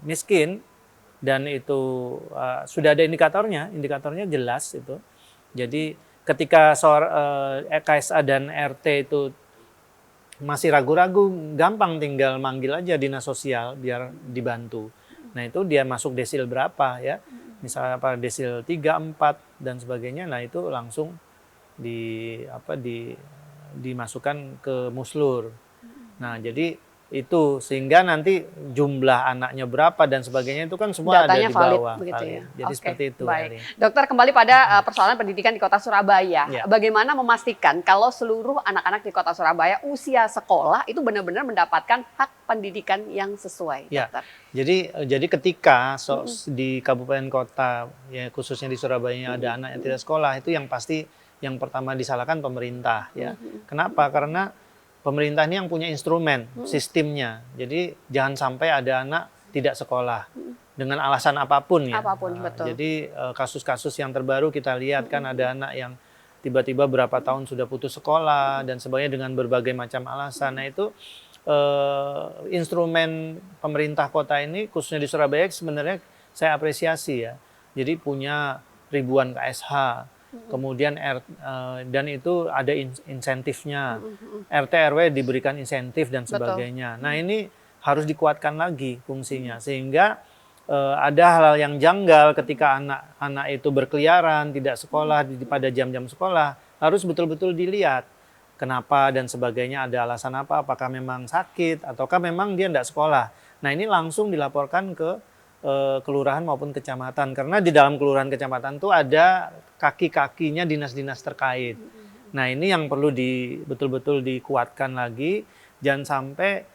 miskin dan itu sudah ada indikatornya jelas itu. Jadi ketika KSH dan RT itu masih ragu-ragu, gampang tinggal manggil aja dinas sosial biar dibantu. Nah itu dia masuk desil berapa ya, misalnya desil 3, 4 dan sebagainya. Nah itu langsung dimasukkan ke muslur. Nah jadi itu sehingga nanti jumlah anaknya berapa dan sebagainya itu kan semua Datanya ada di valid, bawah. begitu ya. Jadi Oke, seperti itu. baik. Eli. Dokter, kembali pada persoalan pendidikan di kota Surabaya. Ya. Bagaimana memastikan kalau seluruh anak-anak di kota Surabaya usia sekolah itu benar-benar mendapatkan hak pendidikan yang sesuai, Ya. dokter? Jadi ketika di kabupaten kota, ya khususnya di Surabaya ada anak yang tidak sekolah, itu yang pasti yang pertama disalahkan pemerintah. Ya. Kenapa? Karena pemerintah ini yang punya instrumen, sistemnya. Jadi jangan sampai ada anak tidak sekolah dengan alasan apapun ya. Apapun, betul. Jadi kasus-kasus yang terbaru kita lihat kan ada anak yang tiba-tiba berapa tahun sudah putus sekolah dan sebagainya dengan berbagai macam alasan. Nah itu instrumen pemerintah kota ini khususnya di Surabaya sebenarnya saya apresiasi ya. Jadi punya ribuan KSH. Kemudian dan itu ada insentifnya, RT RW diberikan insentif dan sebagainya. Nah ini harus dikuatkan lagi fungsinya sehingga ada hal-hal yang janggal ketika anak-anak itu berkeliaran tidak sekolah pada jam-jam sekolah, harus betul-betul dilihat kenapa dan sebagainya, ada alasan apa, apakah memang sakit ataukah memang dia tidak sekolah. Nah ini langsung dilaporkan ke kelurahan maupun kecamatan, karena di dalam kelurahan kecamatan itu ada kaki-kakinya dinas-dinas terkait. Nah ini yang perlu betul-betul dikuatkan lagi, jangan sampai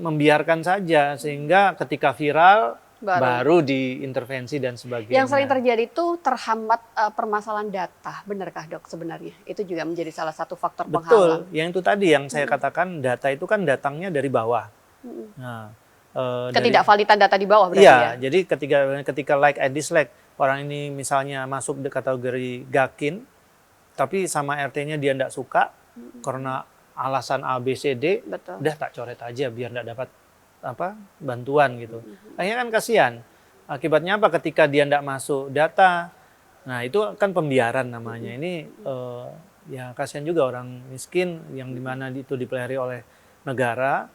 membiarkan saja sehingga ketika viral baru diintervensi dan sebagainya. Yang sering terjadi itu terhambat permasalahan data, benarkah dok sebenarnya? Itu juga menjadi salah satu faktor penghalang. Betul, yang itu tadi yang saya katakan, data itu kan datangnya dari bawah. Nah, ketidakvalidan data di bawah berarti iya, ya? jadi ketika like and dislike, orang ini misalnya masuk di kategori gakin, tapi sama RT-nya dia tidak suka karena alasan A, B, C, D, Betul. udah tak coret aja biar tidak dapat bantuan gitu. Akhirnya kan kasihan. Akibatnya apa? Ketika dia tidak masuk data, nah itu kan pembiaran namanya. Ini ya kasihan juga orang miskin yang dimana itu dipelihara oleh negara,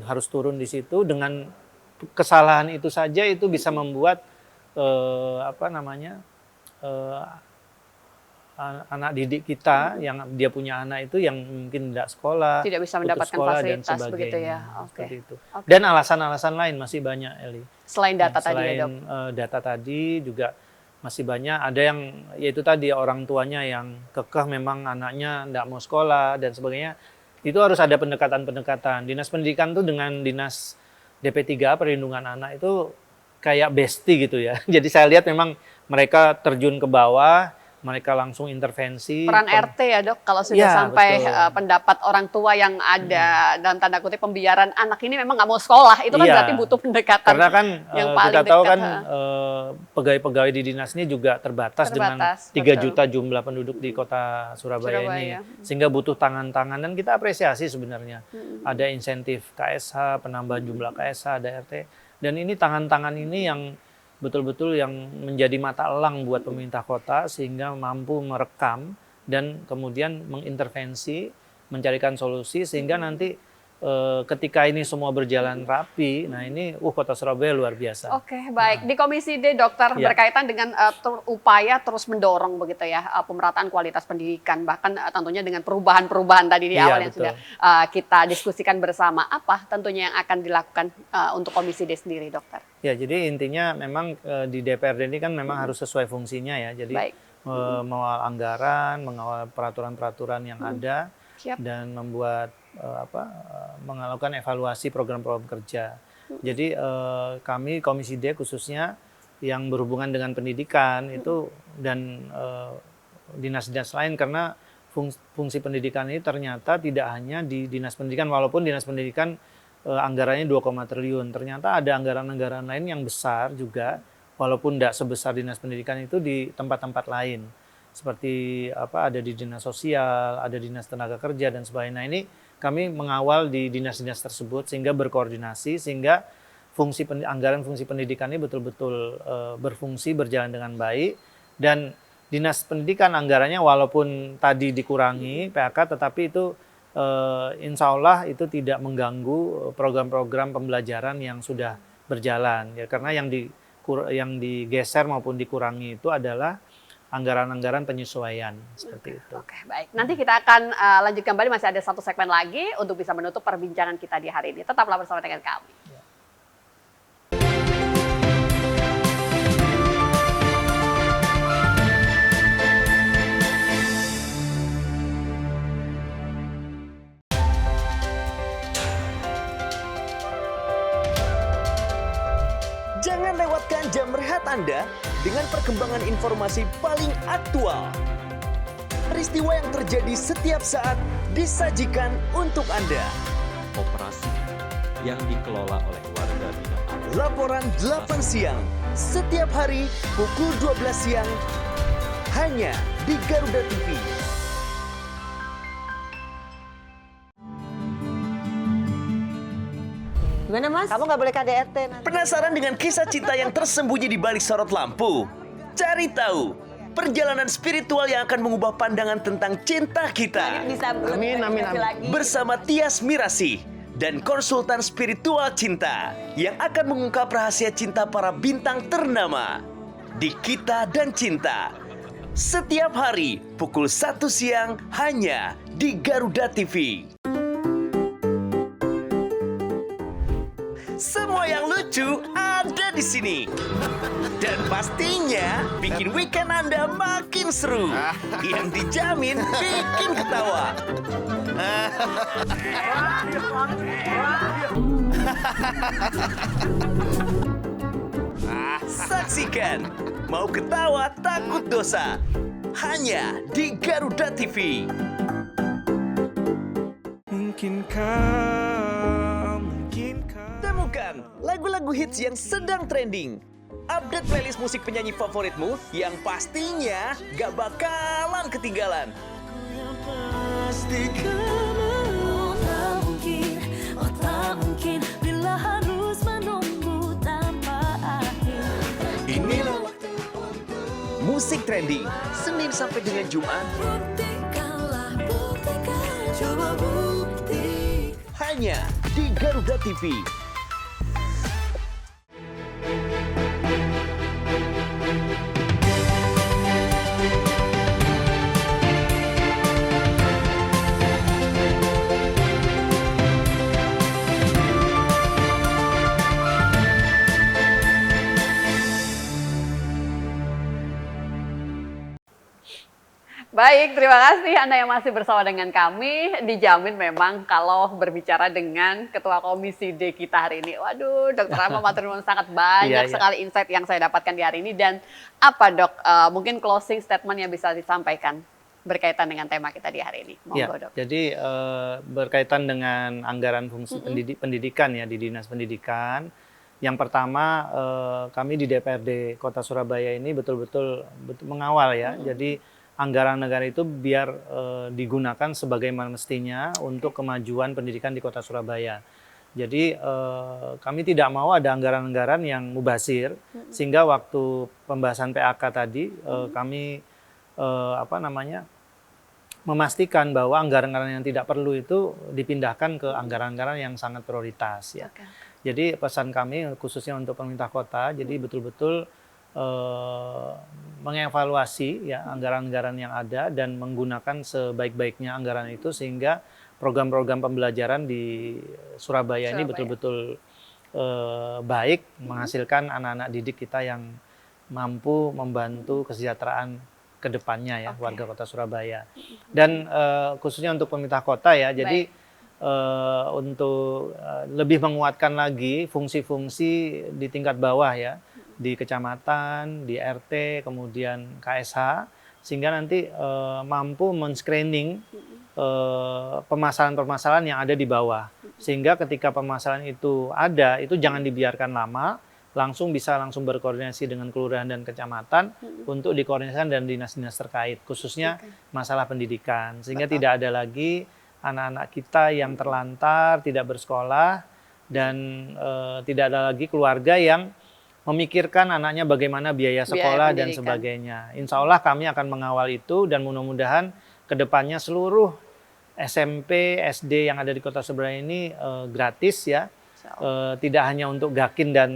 harus turun di situ. Dengan kesalahan itu saja itu bisa membuat anak didik kita yang dia punya anak itu yang mungkin tidak sekolah, Tidak bisa putus mendapatkan sekolah dan fasilitas sebagainya. begitu ya. Oke. Seperti itu. Oke. Dan alasan-alasan lain masih banyak, Eli. Selain data tadi ya Selain dok? data tadi juga masih banyak. Ada yang yaitu tadi orang tuanya yang kekeh memang anaknya tidak mau sekolah dan sebagainya. Itu harus ada pendekatan-pendekatan. Dinas pendidikan tuh dengan dinas DP3 perlindungan anak itu kayak bestie gitu ya. Jadi saya lihat memang mereka terjun ke bawah, mereka langsung intervensi. Peran RT ya dok, kalau sudah Ya, sampai betul. pendapat orang tua yang ada dalam tanda kutip pembiaran anak ini memang nggak mau sekolah, itu kan Iya. berarti butuh pendekatan. Karena kan yang paling kita tahu dekat, kan pegawai-pegawai di dinas ini juga terbatas dengan 3 betul. juta jumlah penduduk di kota Surabaya ini. Surabaya. Sehingga butuh tangan-tangan dan kita apresiasi sebenarnya. Ada insentif KSH, penambahan jumlah KSH, ada RT. Dan ini tangan-tangan ini yang betul-betul yang menjadi mata elang buat pemerintah kota sehingga mampu merekam dan kemudian mengintervensi, mencarikan solusi sehingga nanti ketika ini semua berjalan rapi, nah ini Kota Surabaya luar biasa. Oke, baik. Di Komisi D, Dokter, Ya. berkaitan dengan upaya terus mendorong begitu ya pemerataan kualitas pendidikan, bahkan tentunya dengan perubahan-perubahan tadi di Iya, awal yang betul. sudah kita diskusikan bersama. Apa tentunya yang akan dilakukan untuk Komisi D sendiri, Dokter? Ya, jadi intinya memang di DPRD ini kan memang harus sesuai fungsinya ya. Jadi Baik. mengawal anggaran, mengawal peraturan-peraturan yang ada, Siap. dan membuat melakukan evaluasi program-program kerja. Jadi kami Komisi D khususnya yang berhubungan dengan pendidikan itu dan dinas-dinas lain, karena fungsi pendidikan ini ternyata tidak hanya di dinas pendidikan, walaupun dinas pendidikan anggarannya 2, triliun. Ternyata ada anggaran-anggaran lain yang besar juga, walaupun tidak sebesar dinas pendidikan itu di tempat-tempat lain. Seperti ada di dinas sosial, ada dinas tenaga kerja dan sebagainya. Nah, ini kami mengawal di dinas-dinas tersebut sehingga berkoordinasi sehingga anggaran fungsi pendidikan ini betul-betul berfungsi, berjalan dengan baik, dan dinas pendidikan anggarannya walaupun tadi dikurangi PAK, tetapi itu insya Allah itu tidak mengganggu program-program pembelajaran yang sudah berjalan ya, karena yang digeser maupun dikurangi itu adalah anggaran-anggaran penyesuaian seperti itu. Oke, baik. Nanti kita akan lanjut kembali, masih ada satu segmen lagi untuk bisa menutup perbincangan kita di hari ini. Tetaplah bersama dengan kami. Jangan lewatkan jam rehat Anda dengan perkembangan informasi paling aktual. Peristiwa yang terjadi setiap saat disajikan untuk Anda. Operasi yang dikelola oleh warga binaan. Laporan 8 siang, setiap hari pukul 12 siang, hanya di Garuda TV. Gimana Mas? Kamu nggak boleh KDRT nanti. Penasaran dengan kisah cinta yang tersembunyi di balik sorot lampu? Cari tahu perjalanan spiritual yang akan mengubah pandangan tentang cinta kita. Bisa Amin, amin, amin. lagi. Bersama Tias Mirasih dan konsultan spiritual cinta yang akan mengungkap rahasia cinta para bintang ternama di Kita dan Cinta. Setiap hari pukul 1 siang hanya di Garuda TV. Semua yang lucu ada di sini. Dan pastinya bikin weekend Anda makin seru. Yang dijamin bikin ketawa. Saksikan Mau Ketawa Takut Dosa hanya di Garuda TV. Temukan lagu-lagu hits yang sedang trending. Update playlist musik penyanyi favoritmu yang pastinya gak bakalan ketinggalan. Inilah musik trending Senin sampai dengan Jumat. Hanya di Garuda TV. Baik, terima kasih Anda yang masih bersama dengan kami. Dijamin memang kalau berbicara dengan Ketua Komisi D kita hari ini. Waduh, Dr. Rahma matur nuwun, sangat banyak sekali insight yang saya dapatkan di hari ini. Dan apa Dok, mungkin closing statement yang bisa disampaikan berkaitan dengan tema kita di hari ini. Monggo, Dok. Jadi berkaitan dengan anggaran fungsi pendidikan ya di Dinas Pendidikan. Yang pertama, kami di DPRD Kota Surabaya ini betul-betul mengawal ya. Jadi anggaran negara itu biar digunakan sebagaimana mestinya untuk kemajuan pendidikan di Kota Surabaya. Jadi kami tidak mau ada anggaran-anggaran yang mubazir, sehingga waktu pembahasan PAK tadi kami memastikan bahwa anggaran-anggaran yang tidak perlu itu dipindahkan ke anggaran-anggaran yang sangat prioritas ya. Jadi pesan kami khususnya untuk pemerintah kota, jadi betul-betul mengevaluasi ya anggaran-anggaran yang ada dan menggunakan sebaik-baiknya anggaran itu sehingga program-program pembelajaran di Surabaya ini betul-betul baik, menghasilkan anak-anak didik kita yang mampu membantu kesejahteraan ke depannya ya warga kota Surabaya. Dan khususnya untuk pemerintah kota ya, jadi untuk lebih menguatkan lagi fungsi-fungsi di tingkat bawah ya, di kecamatan, di RT, kemudian KSH, sehingga nanti mampu men-screening permasalahan-permasalahan yang ada di bawah. Sehingga ketika permasalahan itu ada, itu jangan dibiarkan lama, langsung berkoordinasi dengan kelurahan dan kecamatan untuk dikoordinasikan dan dinas-dinas terkait, khususnya masalah pendidikan. Sehingga tidak ada lagi anak-anak kita yang terlantar, tidak bersekolah, dan tidak ada lagi keluarga yang memikirkan anaknya bagaimana biaya sekolah dan sebagainya. Insya Allah kami akan mengawal itu dan mudah-mudahan kedepannya seluruh SMP, SD yang ada di Kota Surabaya ini gratis ya, tidak hanya untuk Gakin dan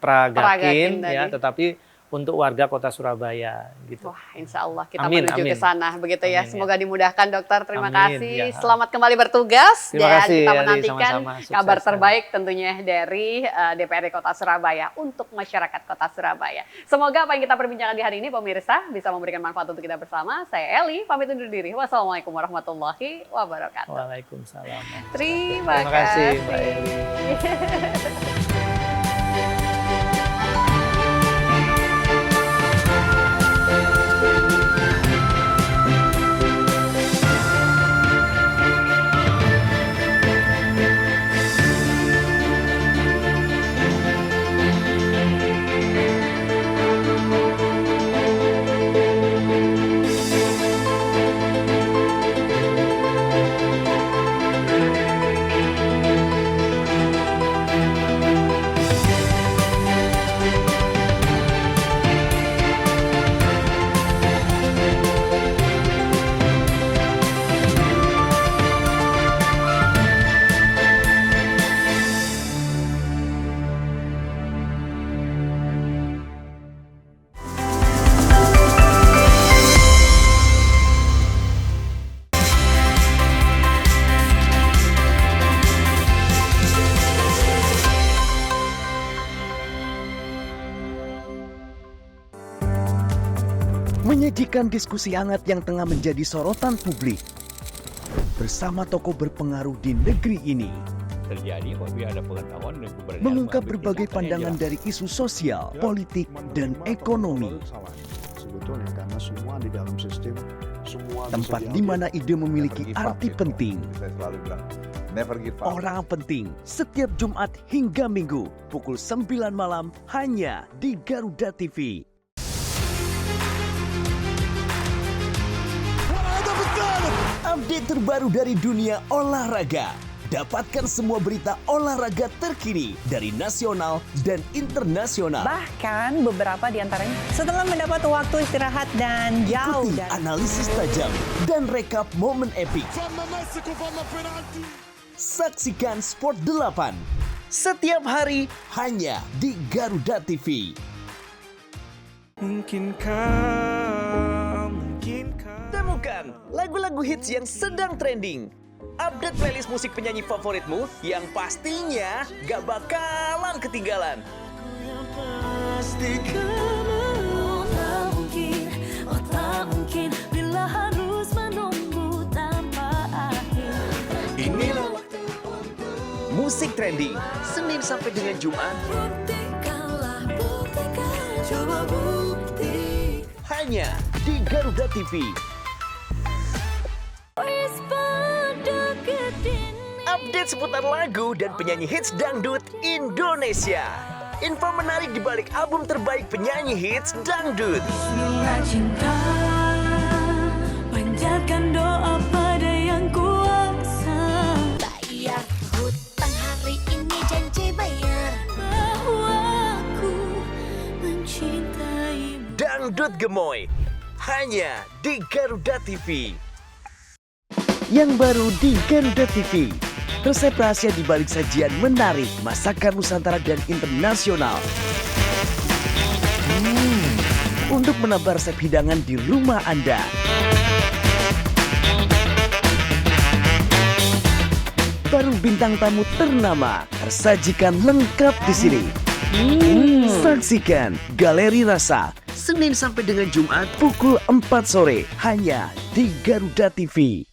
Pragakin ya, tetapi untuk warga Kota Surabaya gitu. Wah, insya Allah kita menuju ke sana begitu ya. Semoga dimudahkan dokter. Terima kasih. Selamat kembali bertugas. Terima kasih, kita menantikan kabar sukses, terbaik tentunya dari DPRD Kota Surabaya untuk masyarakat Kota Surabaya. Semoga apa yang kita perbincangkan di hari ini pemirsa bisa memberikan manfaat untuk kita bersama. Saya Eli, pamit undur diri. Wassalamualaikum warahmatullahi wabarakatuh. Waalaikumsalam. Terima kasih Mbak Eli. Menyajikan diskusi hangat yang tengah menjadi sorotan publik bersama tokoh berpengaruh di negeri ini. Terjadi apabila ada pengetahuan dan keberanian mengungkap berbagai pandangan dari isu sosial, politik, dan ekonomi. Sebetulnya karena semua di dalam sistem, tempat di mana ide memiliki arti penting. Saya selalu bilang, never give up. Orang penting setiap Jumat hingga Minggu pukul 9 malam hanya di Garuda TV. Update terbaru dari dunia olahraga. Dapatkan semua berita olahraga terkini dari nasional dan internasional. Bahkan beberapa di antaranya setelah mendapat waktu istirahat dan jauh dari analisis tajam dan rekap momen epik. Saksikan Sport 8 setiap hari hanya di Garuda TV. Temukan lagu-lagu hits yang sedang trending. Update playlist musik penyanyi favoritmu yang pastinya gak bakalan ketinggalan. Musik trending Senin sampai dengan Jumat. Hanya di Garuda TV. Update seputar lagu dan penyanyi hits dangdut Indonesia. Info menarik di balik album terbaik penyanyi hits dangdut. Cinta, panjatkan doa pada yang kuasa. Bayar hutang hari sudut gemoy. Hanya di Garuda TV. Yang baru di Garuda TV. Resep rahasia di balik sajian menarik masakan Nusantara dan internasional. Untuk menambah resep hidangan di rumah Anda. Baru bintang tamu ternama tersajikan lengkap di sini. Saksikan Galeri Rasa Senin sampai dengan Jumat pukul 4 sore hanya di Garuda TV.